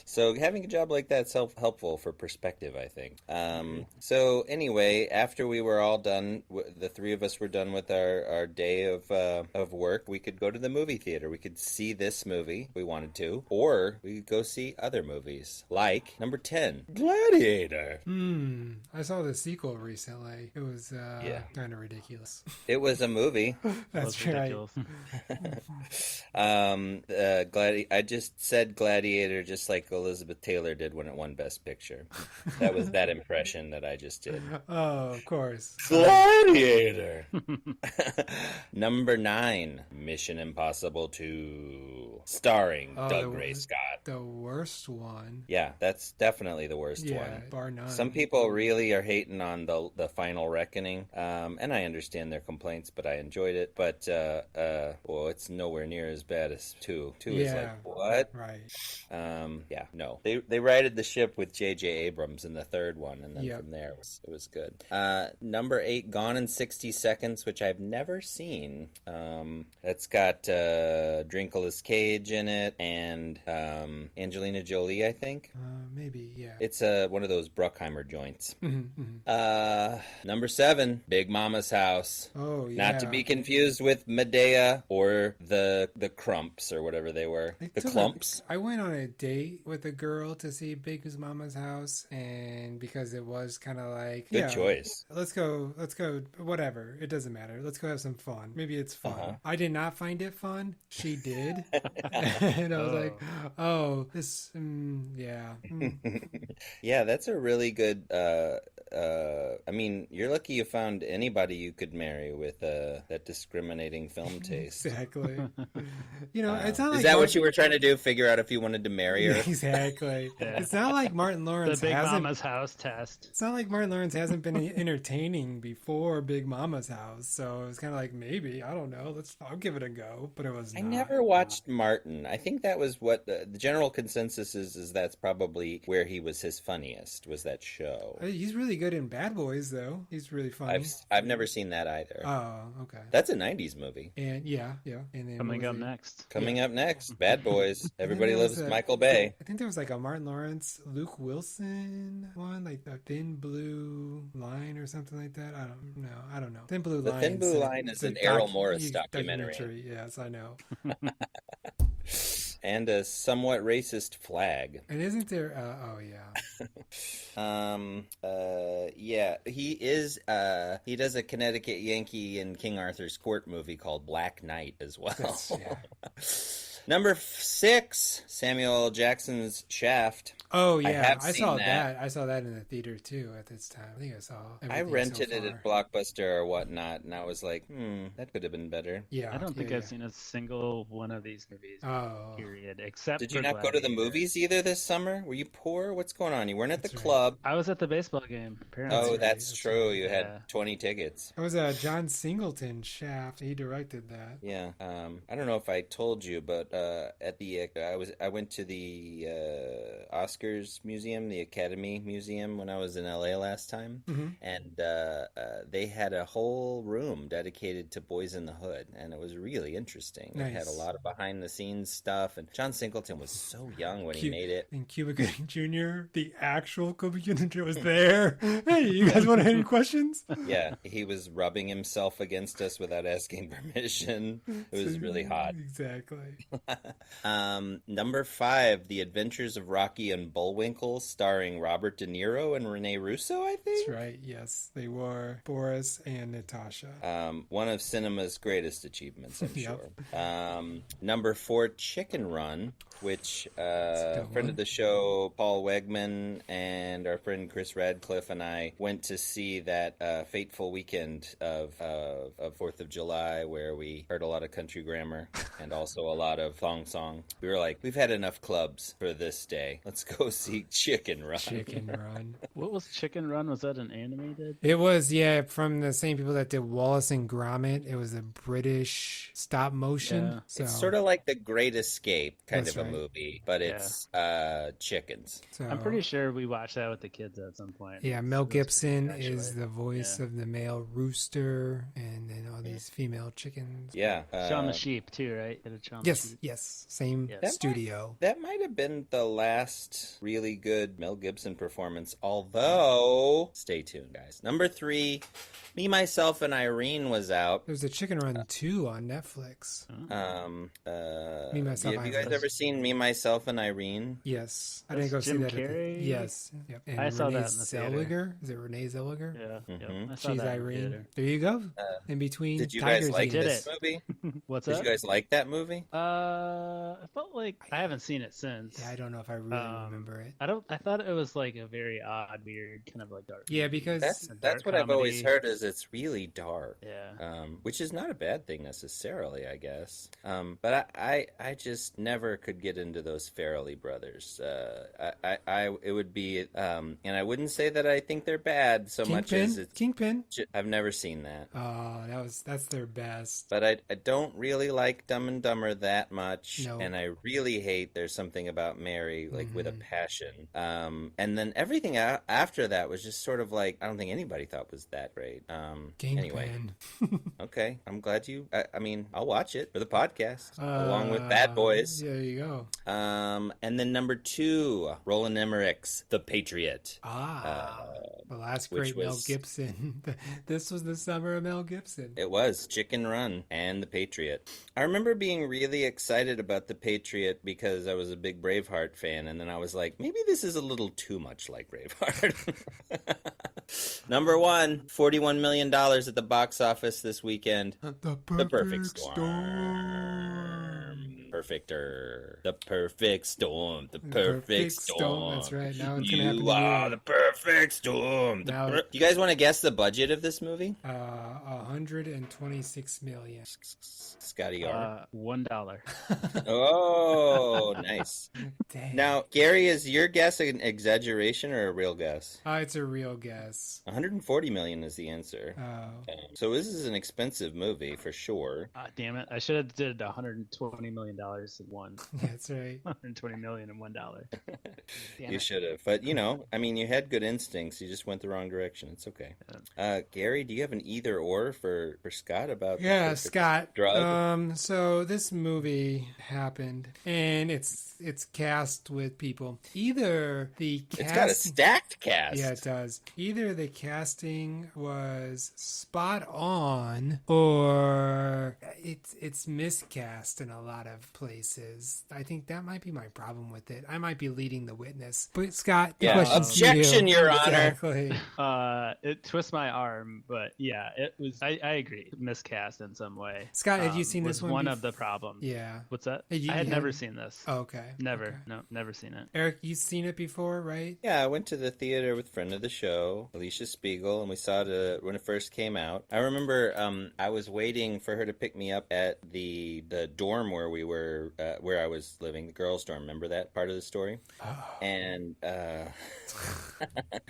So having a job like that's helpful for perspective, I think. So anyway, after we were all done, the three of us were done with our day of work, we could go to the movie theater. We could see this movie if we wanted to, or we could go see other movies, like number 10, Gladiator. I saw the sequel recently. It was kind of ridiculous. It was a movie. That's right. I just said Gladiator just like Elizabeth Taylor did when it won Best Picture. That was that impression that I just did. Oh, of course. Gladiator. Number 9, Mission Impossible 2, starring Doug Ray Scott. The worst one. Yeah, that's definitely the worst one. Bar none. Some people really are hating on the Final Reckoning, and I understand their complaints, but I enjoyed it. But well, it's nowhere near as bad as 2. 2 is like, what? Right. Yeah, no. They righted the ship with J.J. Abrams in the third one, and then from there it was good. Number 8, Gone in 60 Seconds, which I've never seen. It's got Nicolas Cage in it and Angelina Jolie, I think. Maybe, yeah. It's one of those Bruckheimer joints. Number 7, Big Mama's House. Oh, yeah. Not to be confused with Medea or the Crumps or whatever they were. The Clumps. I went on a date with a girl to see Big Mama's House, and because it was kind of like good choice. Let's go, whatever. It doesn't matter. Let's go have some fun. Maybe it's fun. I did not find it fun. She did. And I was like, oh, this, yeah. Yeah, that's a really good, I mean, you're lucky you found anybody you could marry with that discriminating film taste. Exactly. You know, it's not like... Is that what you were trying to do? Figure out if you wanted to marry her? Exactly. Yeah. It's not like Martin Lawrence the Big Mama's House test. It's not like Martin Lawrence hasn't been entertaining before Big Mama's House, so it was kind of like, maybe, I don't know, I'll give it a go, but it was not. I never watched Martin. I think that was what the general consensus is that's probably where he was his funniest, was that show. He's really good in Bad Boys, though. He's really funny. I've never seen that either. Oh, okay. That's a 90s movie. And yeah. And then Coming up next, Bad Boys. Everybody loves Michael Bay. I think there was like a Martin Lawrence, Luke Wilson one, like the Thin Blue Line or something like that. I don't know. Thin Blue Line. The Thin Blue Line is an Errol Morris documentary. Yes, I know. And a somewhat racist flag. And isn't there? Oh yeah. Yeah, he is. He does a Connecticut Yankee in King Arthur's Court movie called Black Knight as well. Yeah. Number 6, Samuel L. Jackson's Shaft. Oh yeah, I saw that. I saw that in the theater too at this time. I think I saw. I rented it at Blockbuster or whatnot, and I was like, that could have been better. Yeah, I don't think I've seen a single one of these movies. Oh, period. Except did you not go to the movies either this summer? Were you poor? What's going on? You weren't at the club. I was at the baseball game. Apparently. Oh, that's true. You had 20 tickets. It was John Singleton Shaft. He directed that. Yeah. I don't know if I told you, but at the I went to the Oscars Museum, the Academy Museum, when I was in LA last time, and they had a whole room dedicated to Boys in the Hood, and it was really interesting. Nice. They had a lot of behind the scenes stuff, and John Singleton was so young when he made it. And Cuba Gooding Jr., the actual Cuba Gooding Jr. was there. Hey, you guys want to have any questions? Yeah, he was rubbing himself against us without asking permission. It was really hot. Exactly. Number 5, The Adventures of Rocky and Bullwinkle, starring Robert De Niro and Rene Russo, I think? That's right, yes. They were Boris and Natasha. One of cinema's greatest achievements, I'm sure. Number 4, Chicken Run, which a friend of the show, Paul Wegman, and our friend Chris Radcliffe and I went to see that fateful weekend of 4th of July, where we heard a lot of country grammar and also a lot of thong song. We were like, we've had enough clubs for this day. Let's go see Chicken Run. Chicken Run. What was Chicken Run? Was that an animated? It was, yeah, from the same people that did Wallace and Gromit. It was a British stop motion. Yeah. So. It's sort of like The Great Escape kind of a movie, but it's chickens. So, I'm pretty sure we watched that with the kids at some point. Yeah, Mel Gibson is the voice of the male rooster, and then all these female chickens. Yeah. Shaun the Sheep, too, right? Yes. Same studio. That might have been the last really good Mel Gibson performance, although, stay tuned, guys. Number 3, Me, Myself, and Irene was out. There's a Chicken Run 2 on Netflix. Me, Myself, have you guys ever seen Me, Myself, and Irene? Yes. I didn't go Jim see that. Carrey? Yes. Yep. And I saw Renee that in the Zellweger? Is it Renee Zellweger? Yeah. Mm-hmm. I saw She's that Irene. There you go. In between Did you Tigers guys like eating. this movie? What's that? Did you guys like that movie? I felt like I haven't seen it since. Yeah, I don't know if I really remember it. I thought it was like a very odd, weird kind of like dark. Yeah, because that's what I've always heard is it's really dark. Yeah. Which is not a bad thing necessarily, I guess. But I just never could get into those Farrelly brothers. It would be and I wouldn't say that I think they're bad so much as it's Kingpin. I've never seen that. Oh, that's their best. But I don't really like Dumb and Dumber that much, No. and I really hate There's Something About Mary, like with a passion. And then everything after that was just sort of like I don't think anybody thought was that great. Anyway, okay, I'm glad you. I mean, I'll watch it for the podcast along with Bad Boys. There you go. And then number 2, Roland Emmerich's The Patriot. The last great Mel Gibson. This was the summer of Mel Gibson. It was Chicken Run and The Patriot. I remember being really excited about The Patriot because I was a big Braveheart fan, and then I was like, maybe this is a little too much like Braveheart. Number 1, $41 million at the box office this weekend. The Perfect Storm. Perfecter. The Perfect Storm. The Perfect Storm. That's right. Now it's gonna happen. You are the perfect storm. Do you guys want to guess the budget of this movie? $126 million. Scotty R. $1. Oh, nice. Dang. Now, Gary, is your guess an exaggeration or a real guess? It's a real guess. 140 million is the answer. So this is an expensive movie for sure. Damn it! I should have did $120 million in one. That's right. $120 million in $1. You should have, but I mean, you had good instincts. You just went the wrong direction. It's okay. Gary, do you have an either or for Scott about the Yeah, perfect Scott. drug? So this movie happened, and it's cast with people. Either the It's got a casting, stacked cast. yeah, it does. Either the casting was spot on, or it's miscast in a lot of places. I think that might be my problem with it. I might be leading the witness. But Scott, the question's to you. Objection, Your Honor. Exactly. It twists my arm, but yeah, it was. I agree, miscast in some way. Scott, had you seen was this one? One of the problems. Yeah. What's that? You I had never hadn't- seen this. Oh, okay. Never. Okay. No, never seen it. Eric, you've seen it before, right? Yeah, I went to the theater with friend of the show, Alicia Spiegel, and we saw it when it first came out. I remember I was waiting for her to pick me up at the dorm where we were, where I was living, the girls' dorm. Remember that part of the story? Oh. And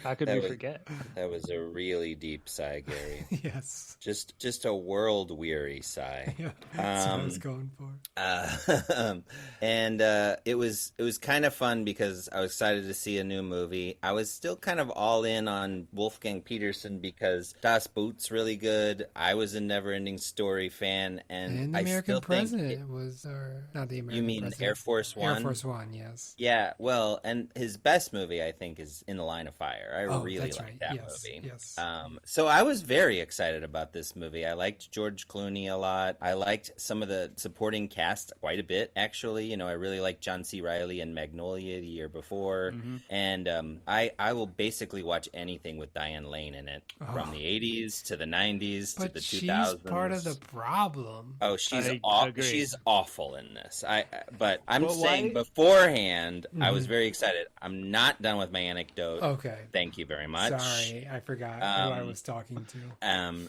How could we forget? That was a really deep sigh, Gary. Yes. Just a world weary sigh. Yeah, that's what I was going for. And it was kind of fun because I was excited to see a new movie. I was still kind of all in on Wolfgang Petersen because Das Boot's really good. I was a Neverending Story fan, and the I American still President think was, or not the American. You mean President. Air Force One? Air Force One, yes. Yeah, well, and his best movie I think is In the Line of Fire. I really that's like right. that Yes, movie. yes. So I was very excited about this movie. I liked George Clooney a lot. I liked some of the supporting cast quite a bit, actually. You know, I really liked John C. Reilly in Magnolia the year before. Mm-hmm. And I will basically watch anything with Diane Lane in it, from the 80s to the 90s to the 2000s. She's part of the problem. Oh, she's she's awful in this. But I'm saying beforehand, I was very excited. I'm not done with my anecdote. Okay. Thank you very much. Sorry, I forgot who I was talking to.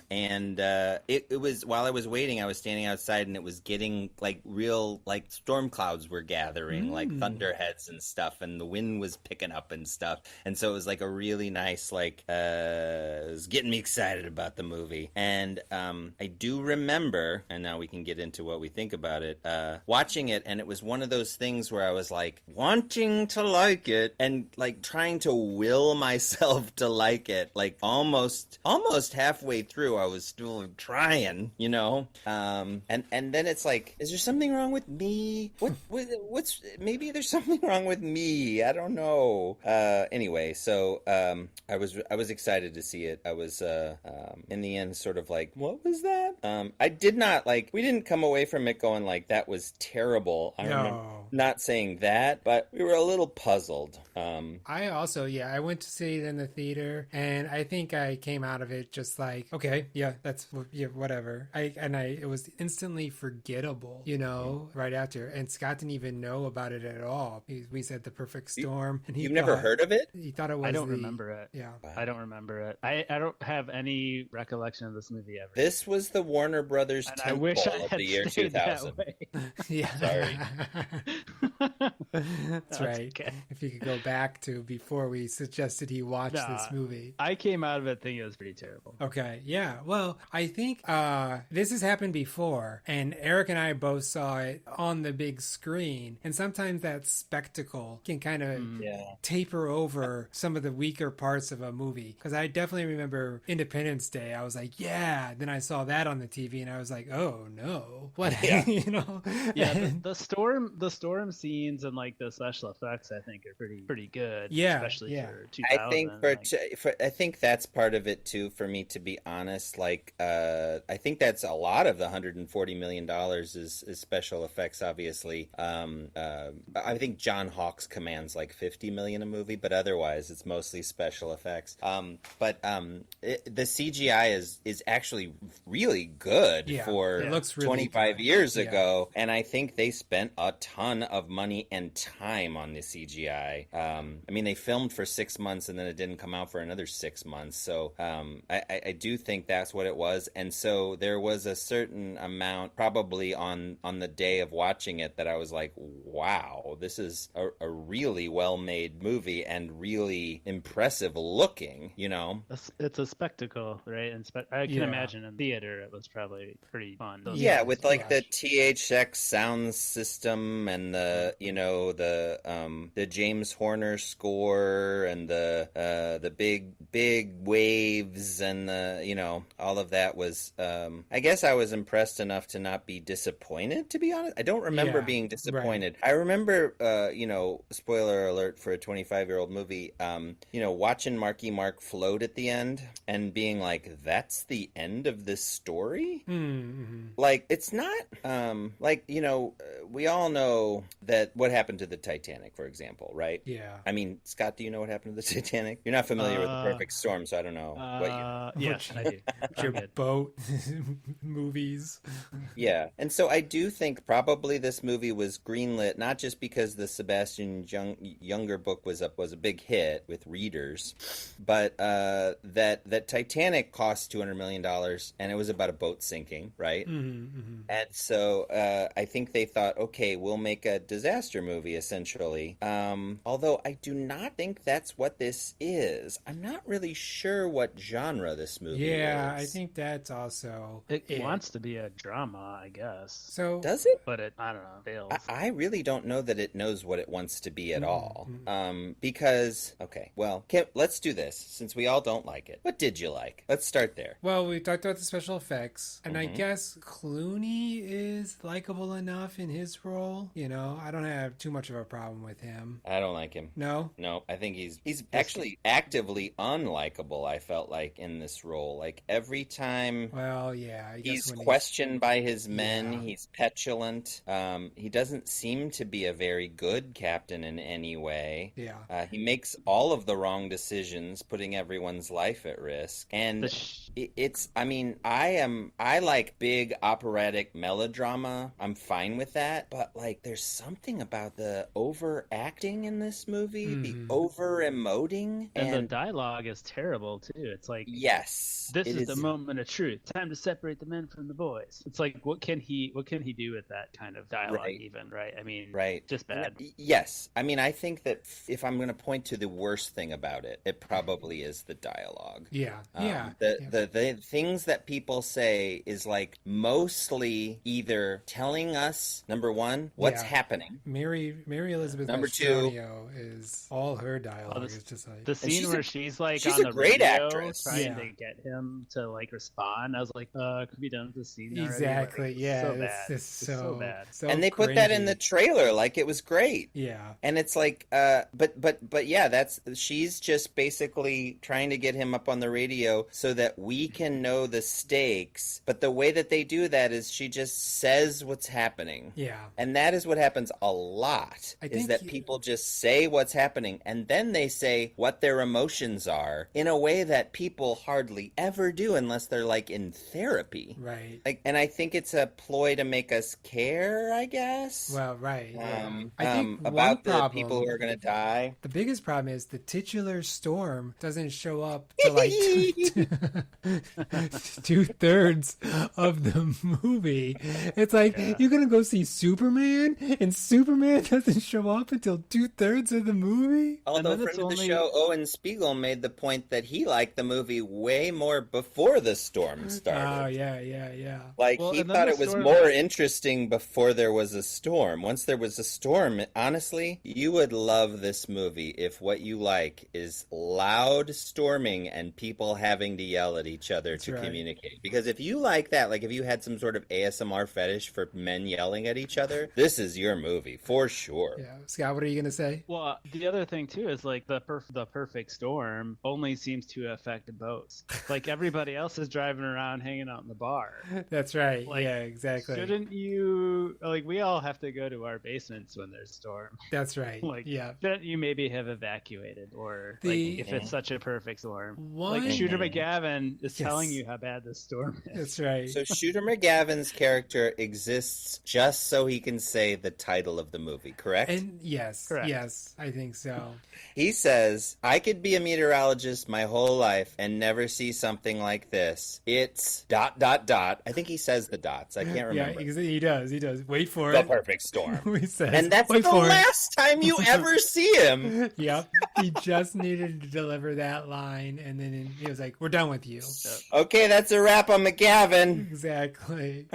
And it was, while I was waiting, I was standing outside, and it was getting like real, like storm clouds were gathering, like thunderheads and stuff, and the wind was picking up and stuff. And so it was like a really nice, like, it was getting me excited about the movie. And I do remember, and now we can get into what we think about it, watching it, and it was one of those things where I was like wanting to like it and like trying to will myself to like it, like almost halfway through I was still trying, you know. And then it's like, is there something wrong with me? What's maybe there's something wrong with me, I don't know. Anyway, so I was excited to see it. I was in the end sort of like, what was that? I did not like, we didn't come away from it going like that was terrible. I remember not saying that, but we were a little puzzled. I also, I went to see it in the theater, and I think I came out of it just like, okay, that's whatever. It was instantly forgettable, you know, right after. And Scott didn't even know about it at all. We said The Perfect Storm, and you've never heard of it? He thought it was. I don't remember it. Yeah, wow. I don't remember it. I don't have any recollection of this movie ever. This was the Warner Brothers and tentpole I wish I of had the year stayed 2000. That way. Yeah, Sorry. That's right. Okay. If you could go back to before we suggested he watch this movie. I came out of it thinking it was pretty terrible. Okay, yeah. Well, I think this has happened before, and Eric and I both saw it on the big screen, and sometimes that spectacle can kind of taper over some of the weaker parts of a movie. Because I definitely remember Independence Day. I was like, yeah. Then I saw that on the TV, and I was like, oh no, what? You know? Yeah, the storm scenes and like the special effects, I think, are pretty good. Yeah, especially for 2000. I think that's part of it too. For me, to be honest, like I think that's a lot of the $140 million is special effects. Obviously, I think John Hawkes commands like $50 million a movie, but otherwise it's mostly special effects. But the CGI is actually really good for it looks really 25 good. years ago, and I think they spent a ton of money and time on the CGI. I mean, they filmed for 6 months and then it didn't come out for another 6 months. So I do think that's what it was. And so there was a certain amount probably on the day of watching it that I was like, wow, this is a really well-made movie and really impressive looking, you know? It's a spectacle, right? And I can imagine in theater it was probably pretty fun. With like the THX sound system and the the the James Horner score and the big waves and all of that was I guess I was impressed enough to not be disappointed, to be honest. I don't remember being disappointed. Right. I remember spoiler alert for a 25-year-old movie, watching Marky Mark float at the end and being like, that's the end of this story? Mm-hmm. Like, it's not we all know that what happened to the Titanic, for example, right? Yeah. I mean, Scott, do you know what happened to the Titanic? You're not familiar with The Perfect Storm, so I don't know what you... Yes, I do. Your boat movies. Yeah. And so I do think probably this movie was greenlit, not just because the Sebastian Younger book was a big hit with readers, but that Titanic cost $200 million, and it was about a boat sinking, right? Mm-hmm, mm-hmm. And so I think they thought, okay, we'll make a disaster movie, essentially. Although I do not think that's what this is. I'm not really sure what genre this movie is. Yeah, I think that's also... It wants to be a drama, I guess. So does it? But I don't know, fails. I really don't know that it knows what it wants to be at all. Because, okay, well, let's do this, since we all don't like it. What did you like? Let's start there. Well, we talked about the special effects, and I guess Clooney is likable enough in his role. I don't have too much of a problem with him. I don't like him. No? No, I think he's actually actively unlikable, I felt like, in this role. Like, every time he's questioned by his men, he's petulant. He doesn't seem to be a very good captain in any way. Yeah. He makes all of the wrong decisions, putting everyone's life at risk. And I like big operatic melodrama. I'm fine with that. But, like, there's something about the overacting in this movie, the over-emoting. And the dialogue is terrible, too. It's like, yes, this is the moment of truth. Time to separate the men from the boys. It's like, what can he do with that kind of dialogue even, right? I mean, just bad. Yes. I mean, I think that if I'm going to point to the worst thing about it, it probably is the dialogue. Yeah. The things that people say is like mostly either telling us, number one, what's happening. Mary Elizabeth number two is all her dialogue is just like the scene where she's like she's on a the great radio actress trying to get him to like respond. I was like, could be done with the scene already. Exactly. Yeah. So bad. It's so bad. So and they put that in the trailer like it was great. Yeah. And it's like but yeah, she's just basically trying to get him up on the radio so that we can know the stakes. But the way that they do that is she just says what's happening. Yeah. And that is what happens a lot, is that people just say what's happening and then they say what their emotions are in a way that people hardly ever do unless they're like in therapy. Right. Like, and I think it's a ploy to make us care, I guess. Well, right. I think about the people who are going to die. The biggest problem is the titular storm doesn't show up to like 2/3 of the movie. It's like you're gonna go see Superman, and Superman doesn't show up until 2/3 of the movie. Although friend of the show Owen Spiegel made the point that he liked the movie way more before the storm started. Oh yeah. Like he thought it was more interesting before there was a storm. Once there was a storm, honestly, you would love this movie if what you like is loud storming and people having to yell at each other to communicate. Because if you like that, like if you had some sort of ASMR fetish for men yelling at each other, this is your movie for sure. Yeah, Scott, what are you gonna say? Well, the other thing too is like the perfect storm only seems to affect boats. Like everybody else is driving around, hanging out in the bar. That's right. Like, yeah, exactly. Shouldn't you we all have to go to our basements when there's storm? That's right. Shouldn't you maybe have evacuated, or if it's such a perfect storm? Like Shooter McGavin is telling you how bad this storm is. That's right. So Shooter McGavin's character exists just so he can say the title of the movie, correct? And yes, I think so. He says, I could be a meteorologist my whole life and never see something like this. It's ... I think he says the dots. I can't remember. Yeah, he does. Wait for the it. perfect storm. He says, and that's the last time you ever see him. Yep. He just needed to deliver that line, and then he was like, we're done with you. Okay, that's a wrap on McGavin. Exactly.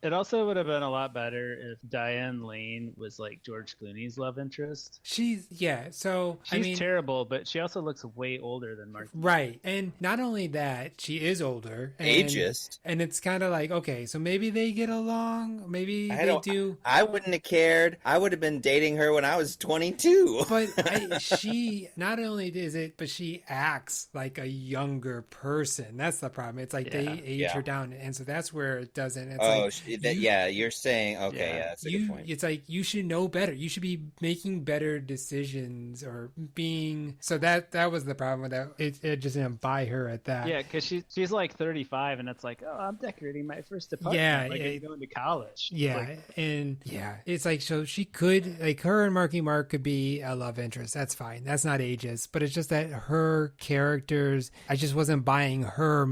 It also would have been a lot better if Diane Lane was like George Clooney's love interest. She's She's terrible, but she also looks way older than Mark. Right. And not only that, she is older. And, ageist. And it's kind of like, okay, so maybe they get along. Maybe they do. I wouldn't have cared. I would have been dating her when I was 22. But she, not only is it, but she acts like a younger person. That's the problem. It's like they age her down. And so that's where it doesn't. It's you're saying, okay, that's a good point. It's like, you should know better. You should be making better decisions or being, so that was the problem with that. It just didn't buy her at that. Yeah, because she's like 35 and it's like, oh, I'm decorating my first apartment. Yeah. Like I'm going to college. Yeah. It's like, so she could, like, her and Marky Mark could be a love interest. That's fine. That's not ageist. But it's just that her characters, I just wasn't buying her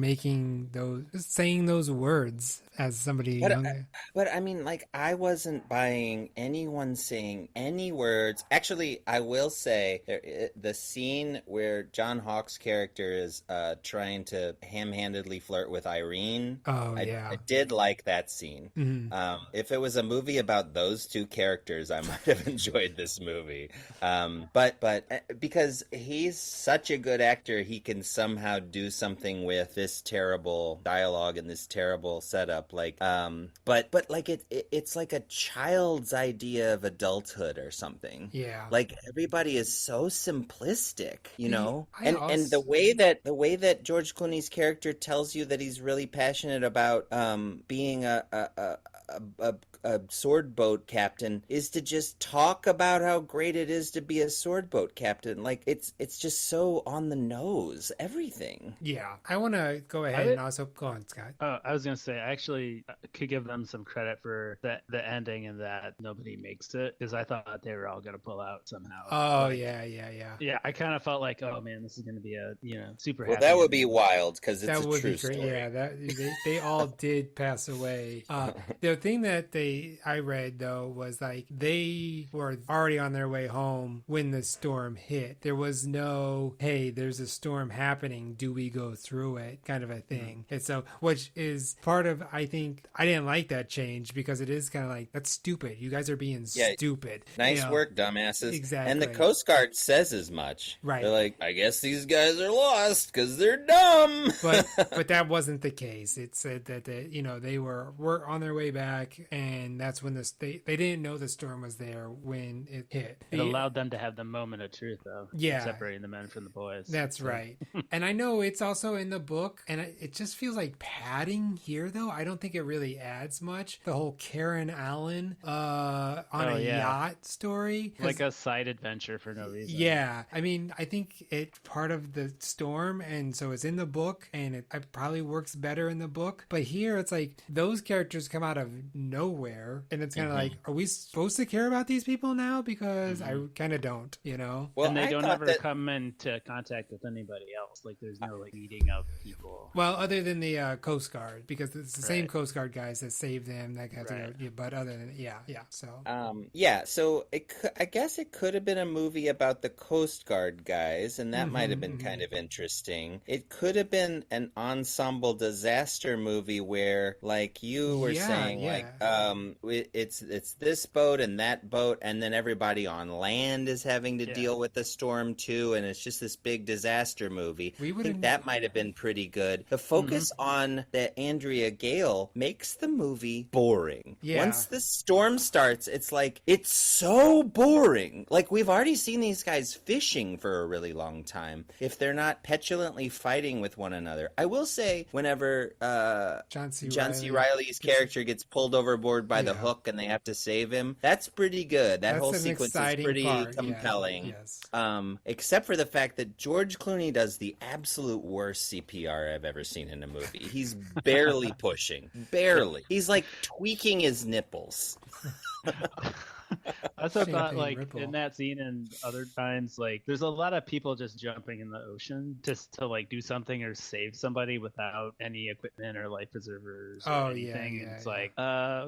saying those words as somebody younger. But I mean, like, I wasn't buying anyone saying any words. Actually, I will say the scene where John Hawke's character is trying to ham-handedly flirt with Irene. I did like that scene. Mm-hmm. If it was a movie about those two characters, I might have enjoyed this movie. But because he's such a good actor, he can somehow do something with this terrible dialogue and this terrible setup. Like, but like it's like a child's idea of adulthood or something. Yeah. Like, everybody is so simplistic, you know? And the way that George Clooney's character tells you that he's really passionate about being a sword boat captain is to just talk about how great it is to be a sword boat captain. Like, it's just so on the nose, everything. Yeah. I want to go ahead and also go on, Scott. I was going to say, I actually could give them some credit for the ending and that nobody makes it, because I thought they were all going to pull out somehow. Oh, yeah. Yeah, I kind of felt like, oh man, this is going to be a, super happy. Well, that would be wild, because it's that a would true be great. story. Yeah, they all did pass away. The thing that I read, though, was like they were already on their way home when the storm hit. There was no, hey, there's a storm happening, do we go through it, kind of a thing. And so, which is part of, I think, I didn't like that change, because it is kind of like, that's stupid. You guys are being stupid. Nice work, dumbasses. Exactly. And the Coast Guard says as much. Right. They're like, I guess these guys are lost because they're dumb. But that wasn't the case. It said that they were on their way back, and that's when they didn't know the storm was there when it hit. It allowed them to have the moment of truth, though. Yeah. Separating the men from the boys. That's right. And I know it's also in the book, and it just feels like padding here, though. I don't think it really adds much. The whole Karen Allen on a yacht story. Like a side adventure for no reason. Yeah. I mean, I think it's part of the storm, and so it's in the book, and it probably works better in the book. But here, it's like those characters come out of nowhere, and it's kind of like, are we supposed to care about these people now? Because I kind of don't, Well, and they don't ever come into contact with anybody else. Like, there's no meeting of people. Well, other than the Coast Guard, because it's the same Coast Guard guys that saved them. That got to go, but other than so so I guess it could have been a movie about the Coast Guard guys, and that might have been kind of interesting. It could have been an ensemble disaster movie where, like you were saying, like it's this boat and that boat, and then everybody on land is having to deal with the storm too, and it's just this big disaster movie. I think that might have been pretty good. The focus on the Andrea Gale makes the movie boring. Yeah. Once the storm starts, it's like, it's so boring. Like, we've already seen these guys fishing for a really long time. If they're not petulantly fighting with one another. I will say, whenever John C. Reilly's character gets pulled overboard by the hook and they have to save him, that's pretty good. That whole sequence is pretty compelling. Yeah. Yes. Except for the fact that George Clooney does the absolute worst CPR I've ever seen in a movie. He's barely pushing. Barely. He's like tweaking his nipples. I also thought, Champagne like, Ripple. in that scene and other times, like, there's a lot of people just jumping in the ocean just to, like, do something or save somebody without any equipment or life preservers or Oh, yeah, anything. And yeah, it's yeah. like,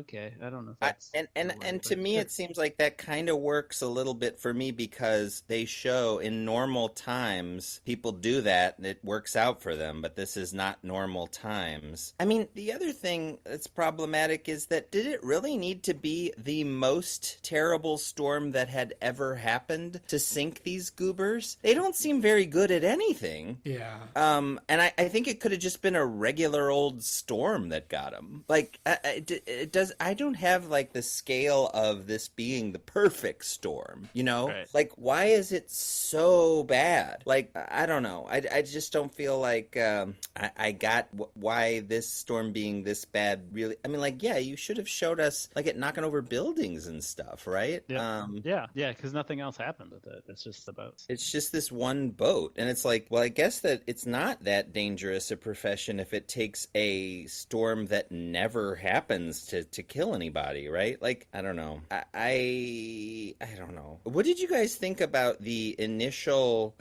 okay, I don't know if I, that's and the way, and but to me, sure. it seems like that kind of works a little bit for me because they show in normal times people do that and it works out for them, but this is not normal times. I mean, the other thing that's problematic is that did it really need to be the most terrible storm that had ever happened to sink these goobers? They don't seem very good at anything. Yeah. And I think it could have just been a regular old storm that got them. Like, it does. I don't have like the scale of this being the perfect storm. You know, Right. like why is it so bad? Like I don't know. I just don't feel like I got why this storm being this bad. Really, I mean, like yeah, you should have showed us like it knocking over buildings and stuff, right? Yeah, because nothing else happened with it. It's just the boats. It's just this one boat. And it's like, well, I guess that it's not that dangerous a profession if it takes a storm that never happens to kill anybody, right? Like, I don't know. I don't know. What did you guys think about the initial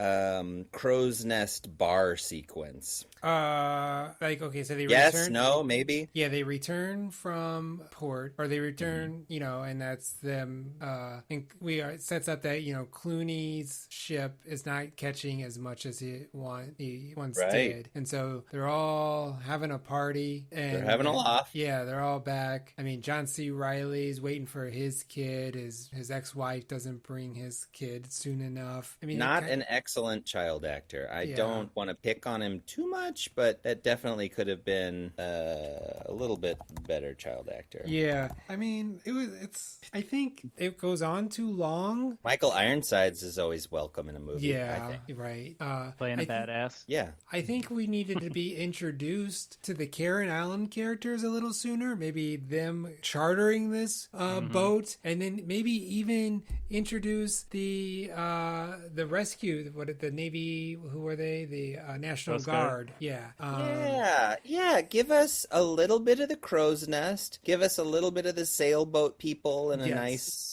crow's nest bar sequence? Like, okay, so they Yes, return. no, maybe? Yeah, they return from port, or they return, you know, and that's them. And it sets up that Clooney's ship is not catching as much as he once Right. did, and so they're all having a party, and They're having a laugh. Yeah, they're all back. I mean, John C. Reilly's waiting for his kid. His ex-wife doesn't bring his kid soon enough. I mean, Not an excellent child actor. I Yeah. don't want to pick on him too much, but that definitely could have been a little bit better child actor. Yeah, I mean, I think it goes on too long. Michael Ironsides is always welcome in a movie. I Yeah, think. right. Playing a badass. Yeah. I think we needed to be introduced to the Karen Allen characters a little sooner. Maybe them chartering this boat, and then maybe even introduce the rescue. The Navy? Who were they? The National Coast Guard. Guard. Yeah. Yeah. Give us a little bit of the crow's nest. Give us a little bit of the sailboat people and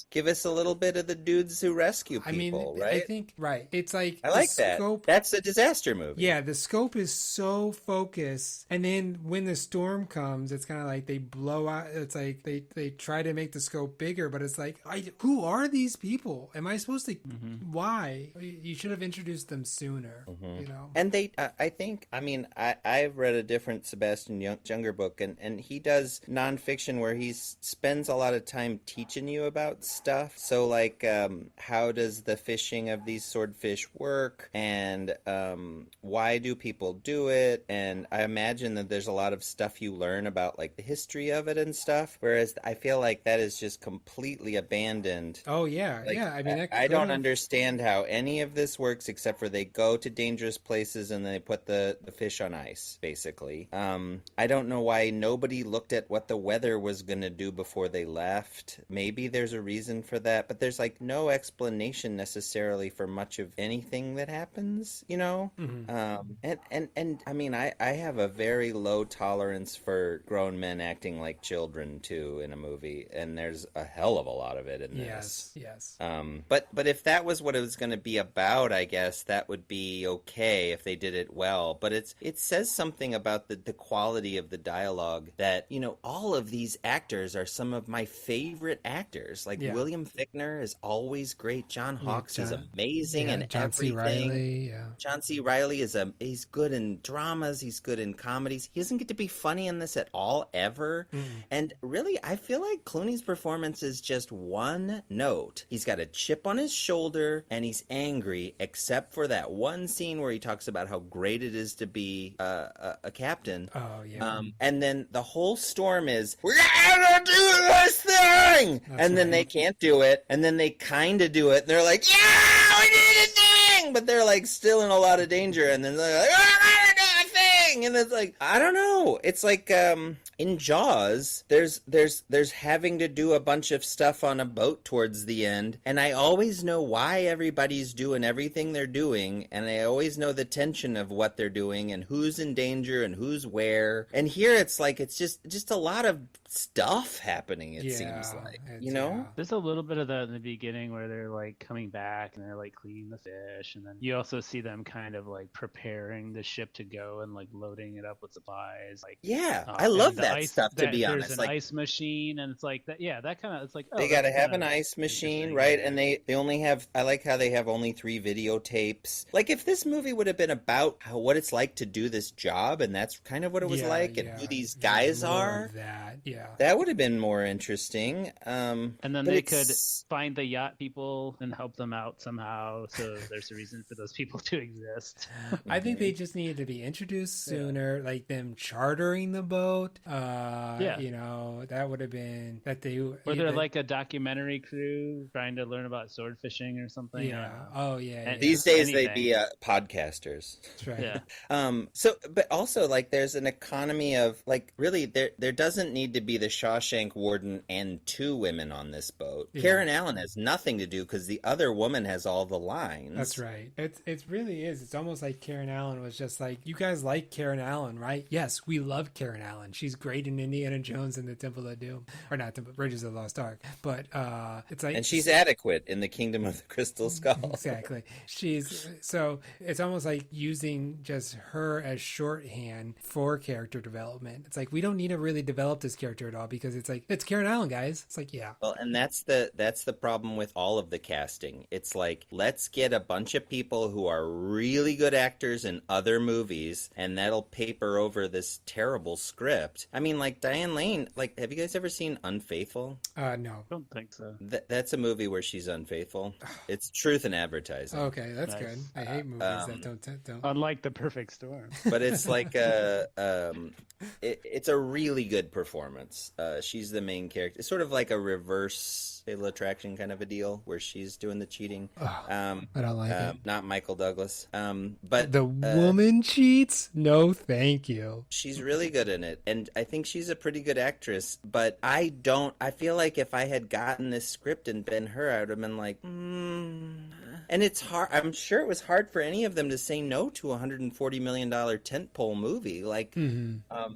give us a little bit of the dudes who rescue people, right? I think, right. It's like, I like that. That's a disaster movie. Yeah, the scope is so focused, and then when the storm comes, it's kind of like they blow out. It's like they try to make the scope bigger, but it's like, who are these people? Am I supposed to? Why? You should have introduced them sooner. You know. And they, I think, I mean, I've read a different Sebastian Junger book, and he does nonfiction where he spends a lot of time teaching you about stuff. So, like, how does the fishing of these swordfish work, and why do people do it? And I imagine that there's a lot of stuff you learn about, like, the history of it and stuff, whereas I feel like that is just completely abandoned. Oh, yeah. Like, yeah. I mean, I don't understand how any of this works except for they go to dangerous places and they put the fish on ice, basically. I don't know why nobody looked at what the weather was going to do before they left. Maybe there's a reason for that, but there's like no explanation necessarily for much of anything that happens, you know? And I mean, I have a very low tolerance for grown men acting like children too in a movie, and there's a hell of a lot of it in this. Yes. But if that was what it was going to be about, I guess that would be okay if they did it well. But it says something about the quality of the dialogue that, you know, all of these actors are some of my favorite actors. Like William Fichtner is always great. John Hawkes is amazing and John C. everything. Reilly, John C. Reilly he's good in dramas. He's good in comedies. He doesn't get to be funny in this at all ever. And really, I feel like Clooney's performance is just one note. He's got a chip on his shoulder and he's angry, except for that one scene where he talks about how great it is to be a captain. Oh, yeah. And then the whole storm is, we're gonna do this thing! And then they can't do it. And then they kind of do it. And they're like, yeah, we did a thing! But they're like still in a lot of danger. And then they're like, we're gonna do a thing! and it's like, I don't know. It's like in Jaws, there's having to do a bunch of stuff on a boat towards the end, and I always know why everybody's doing everything they're doing, and I always know the tension of what they're doing and who's in danger and who's where. And here it's like it's just a lot of stuff happening, it seems like, you know? There's a little bit of that in the beginning where they're like coming back and they're like cleaning the fish, and then you also see them kind of like preparing the ship to go and like loading it up with supplies. Like, I love that stuff, to be honest. There's an ice machine, and it's like that. Yeah, that kind of, it's like, they got to have an ice machine, right? And they only have, I like how they have only 3 videotapes. Like, if this movie would have been about what it's like to do this job, and that's kind of what it was like, and who these guys are, that would have been more interesting. And then they could find the yacht people and help them out somehow, so there's a reason for those people to exist. I think they just needed to be introduced sooner, like them chartering the boat. You know, that would have been that they. Or they're like a documentary crew trying to learn about sword fishing or something. Yeah. Oh yeah. These days they'd be podcasters. That's right. Yeah. So, but also like there's an economy of like really there doesn't need to be the Shawshank warden and 2 women on this boat. Yeah. Karen Allen has nothing to do because the other woman has all the lines. That's right. It really is. It's almost like Karen Allen was just like, you guys like Karen Allen, right? Yes, we love Karen Allen. She's great in Indiana Jones and the Temple of Doom, or not Temple, Bridges of the Lost Ark. But it's like, and she's adequate in the Kingdom of the Crystal Skull. Exactly. So it's almost like using just her as shorthand for character development. It's like, we don't need to really develop this character at all because it's like, it's Karen Allen, guys. It's like, yeah. Well, and that's the problem with all of the casting. It's like, let's get a bunch of people who are really good actors in other movies, and that'll paper over this terrible script. I mean, like Diane Lane, like, have you guys ever seen Unfaithful? No. I don't think so. That's a movie where she's unfaithful. It's truth in advertising. Okay, that's good. I hate movies that don't. Unlike The Perfect Storm. But it's like it's a really good performance. She's the main character. It's sort of like a reverse Fatal Attraction kind of a deal where she's doing the cheating. I don't like it. Not Michael Douglas. But the woman cheats? No, thank you. She's really good in it, and I think she's a pretty good actress. But I feel like if I had gotten this script and been her, I would have been like, And it's hard. I'm sure it was hard for any of them to say no to a $140 million tentpole movie. Like,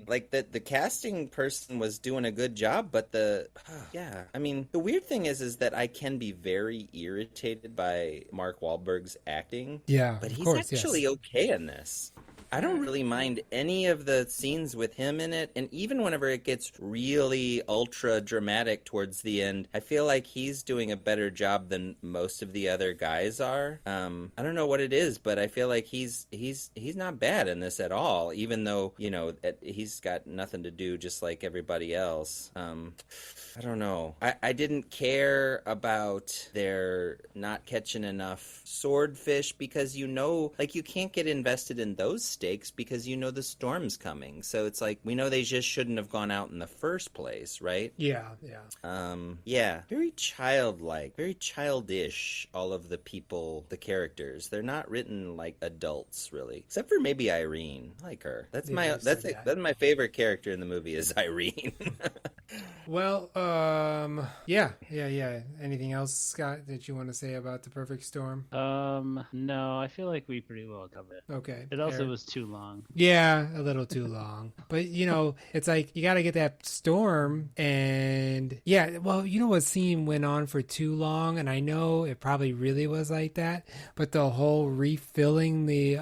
like the casting person was doing a good job, but I mean, the weird thing is that I can be very irritated by Mark Wahlberg's acting. Yeah, but he's actually okay in this. I don't really mind any of the scenes with him in it, and even whenever it gets really ultra dramatic towards the end, I feel like he's doing a better job than most of the other guys are. I don't know what it is, but I feel like he's not bad in this at all, even though, you know, he's got nothing to do just like everybody else. I don't know. I didn't care about their not catching enough swordfish because, you know, like, you can't get invested in those stakes because you know the storm's coming. So it's like, we know they just shouldn't have gone out in the first place, right? Yeah. Yeah. Very childlike, very childish, all of the people, the characters. They're not written like adults, really. Except for maybe Irene. I like her. That's my favorite character in the movie is Irene. Well, yeah. Anything else, Scott, that you want to say about The Perfect Storm? No, I feel like we pretty well covered it. Okay. It also was too long. Yeah, a little too long. But, you know, it's like, you got to get that storm, and yeah, well, you know what scene went on for too long, and I know it probably really was like that, but the whole refueling the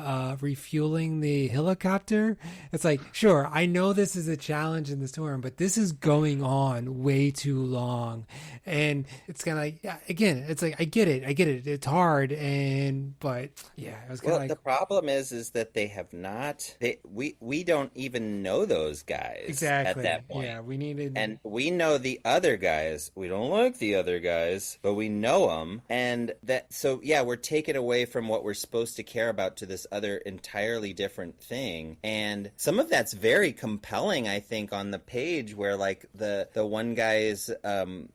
helicopter, it's like, sure, I know this is a challenge in the storm, but this is going on way too long. And it's kind of like, yeah, again, it's like, I get it, it's hard, but yeah, it was kind of like, the problem is that they have not, we don't even know those guys exactly at that point. Yeah, and we know the other guys. We don't like the other guys, but we know them, and so yeah, we're taken away from what we're supposed to care about to this other entirely different thing. And some of that's very compelling, I think, on the page, where like the the one guy's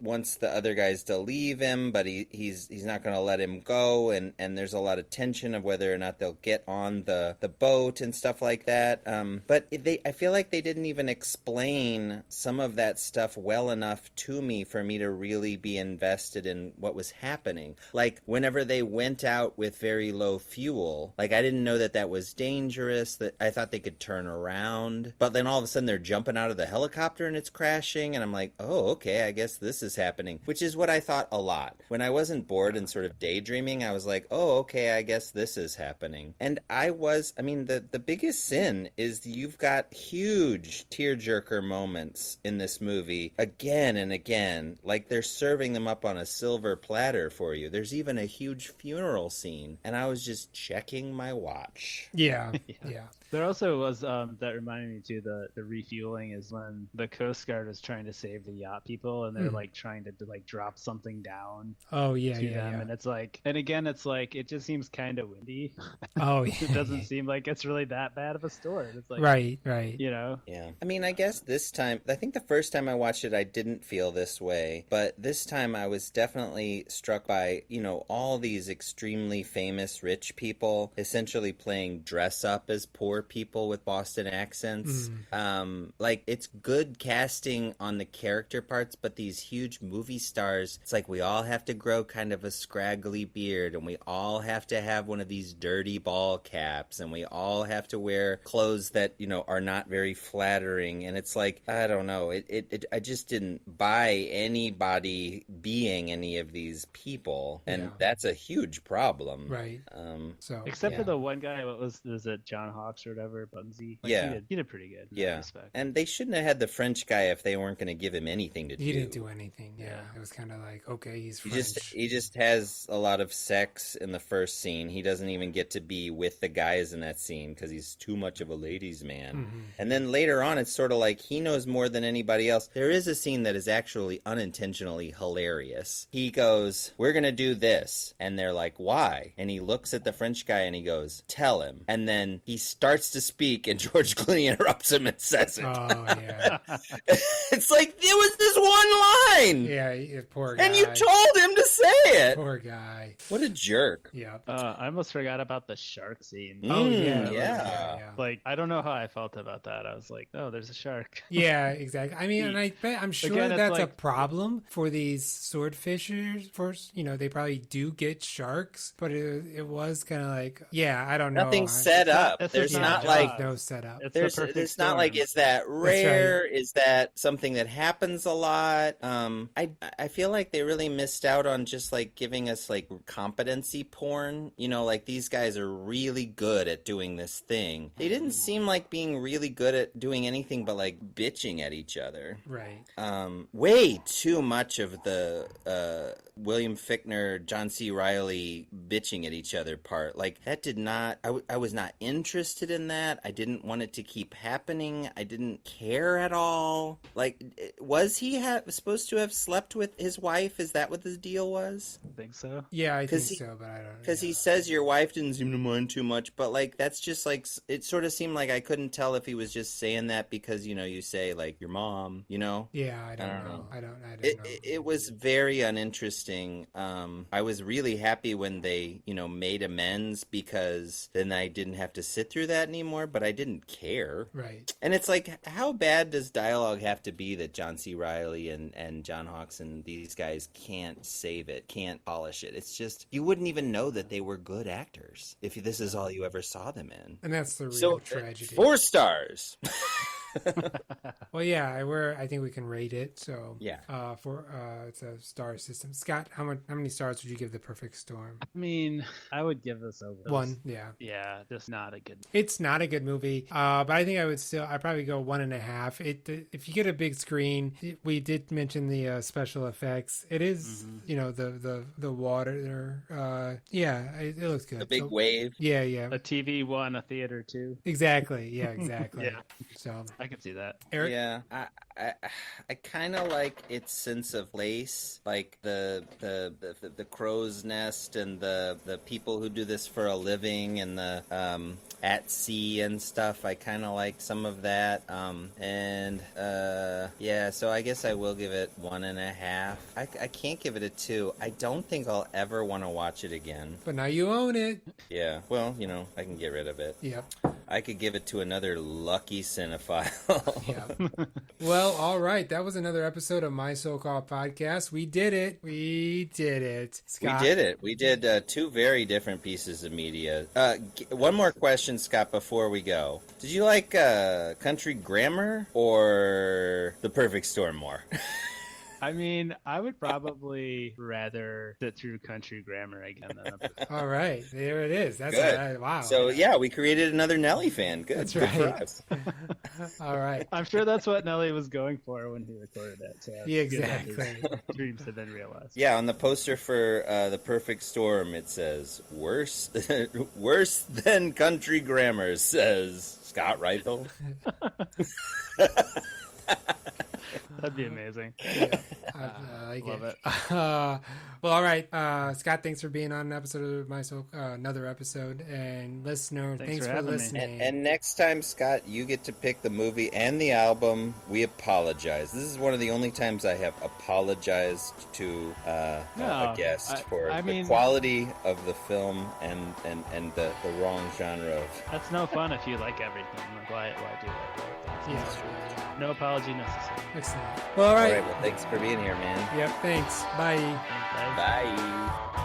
wants the other guys to leave him, but he's not going to let him go, and there's a lot of tension of whether or not they'll get on the boat and stuff like that. But I feel like they didn't even explain some of that stuff well enough to me for me to really be invested in what was happening. Like whenever they went out with very low fuel, like I didn't know that was dangerous, that I thought they could turn around, but then all of a sudden they're jumping out of the helicopter and it's crashing, and I'm like, oh, okay, I guess this is happening, which is what I thought a lot. When I wasn't bored and sort of daydreaming, I was like, oh, okay, I guess this is happening. And the biggest sin is you've got huge tearjerker moments in this movie again and again, like they're serving them up on a silver platter for you. There's even a huge funeral scene, and I was just checking my watch. Yeah. There also was that reminded me too, the refueling is when the Coast Guard is trying to save the yacht people, and they're like trying to like drop something down. Oh yeah, to them, and it's like, and again, it's like it just seems kind of windy. Oh yeah, it doesn't seem like it's really that bad of a storm. It's like right, you know. Yeah, I mean, I guess this time, I think the first time I watched it, I didn't feel this way, but this time I was definitely struck by all these extremely famous rich people essentially playing dress up as poor people with Boston accents. Like it's good casting on the character parts, but these huge movie stars, it's like we all have to grow kind of a scraggly beard, and we all have to have one of these dirty ball caps, and we all have to wear clothes that are not very flattering, and it's like, I don't know, I just didn't buy anybody being any of these people, and that's a huge problem, right? So except for the one guy, what was it, John Hawkes or whatever, Bunsey? Like, he did pretty good. Yeah, and they shouldn't have had the French guy if they weren't going to give him anything to do. He didn't do anything. Yeah, it was kind of like, okay, he's French. He just has a lot of sex in the first scene. He doesn't even get to be with the guys in that scene because he's too much of a ladies' man. And then later on, it's sort of like he knows more than anybody else. There is a scene that is actually unintentionally hilarious. He goes, "We're going to do this." And they're like, "Why?" And he looks at the French guy and he goes, "Tell him." And then he starts to speak and George Clooney interrupts him and says it. Oh, yeah. It's like, it was this one line. Yeah, poor guy. And you told him to say it. Poor guy. What a jerk. Yeah. I almost forgot about the shark scene. Oh, yeah. Like, I don't know how I felt about that. I was like, oh, there's a shark. Yeah, exactly. I mean, and I'm sure that's a problem for these swordfishers. They probably do get sharks, but it was kind of like, I don't know. Nothing's set up. There's not like no setup. It's not like, is that rare? Right. Is that something that happens a lot? I feel like they really missed out on just like giving us like competency porn. Like these guys are really good at doing this thing. They didn't seem like being really good at doing anything but like bitching at each other. Right. Way too much of the William Fichtner, John C. Reilly bitching at each other part. Like that did not, I was not interested in that. I didn't want it to keep happening. I didn't care at all. Like, was he supposed to have slept with his wife? Is that what the deal was? I think so. Yeah, I think so, but I don't know. Because he says your wife didn't seem to mind too much, but like, that's just like, it sort of seemed like I couldn't tell if he was just saying that because, you say like your mom, Yeah, I don't know. I don't know. It was very uninteresting. I was really happy when they, made amends because then I didn't have to sit through that anymore, but I didn't care. Right. And it's like, how bad does dialogue have to be that John C. Reilly and John Hawkes and these guys can't save it, can't polish it? It's just, you wouldn't even know that they were good actors if this is all you ever saw them in. And that's the real tragedy. 4 stars. Well, I think we can rate it. So it's a star system. Scott, how many stars would you give The Perfect Storm? I mean, I would give this a 1. Yeah, just not a good. It's not a good movie. But I think I'd probably go 1.5. If you get a big screen, we did mention the special effects. It is, the water. It looks good. The big wave. Yeah. A TV 1, a theater 2. Exactly. Yeah, exactly. Yeah. So I can see that. Eric? Yeah, I kind of like its sense of place, like the crow's nest and the people who do this for a living and the at sea and stuff. I kind of like some of that, and Yeah, so I guess I will give it 1.5. I can't give it a 2. I don't think I'll ever want to watch it again. But now you own it. Yeah, well, I can get rid of it. Yep. I could give it to another lucky cinephile. Yeah. Well, all right. That was another episode of My So-Called Podcast. We did it. Scott? We did it. We did 2 very different pieces of media. One more question, Scott, before we go. Did you like Country Grammar or The Perfect Storm more? I mean, I would probably rather sit through Country Grammar again than All right, there it is. That's good. Wow. So yeah, we created another Nelly fan. Good. That's right. Good for us. All right. I'm sure that's what Nelly was going for when he recorded it. So yeah, exactly. His dreams have been realized. Yeah, on the poster for The Perfect Storm, it says worse than Country Grammar, says Scott Reithel. That'd be amazing. Yeah, I like Love it. Well, all right, Scott. Thanks for being on an episode of another episode, and listener, thanks for listening. And next time, Scott, you get to pick the movie and the album. We apologize. This is one of the only times I have apologized to a guest for the quality of the film and the wrong genre of. That's no fun if you like everything. Why do that? Yeah, that's true. No apology necessary. Excellent. Well, all right. Well, thanks for being here, man. Yep, thanks. Bye. Bye.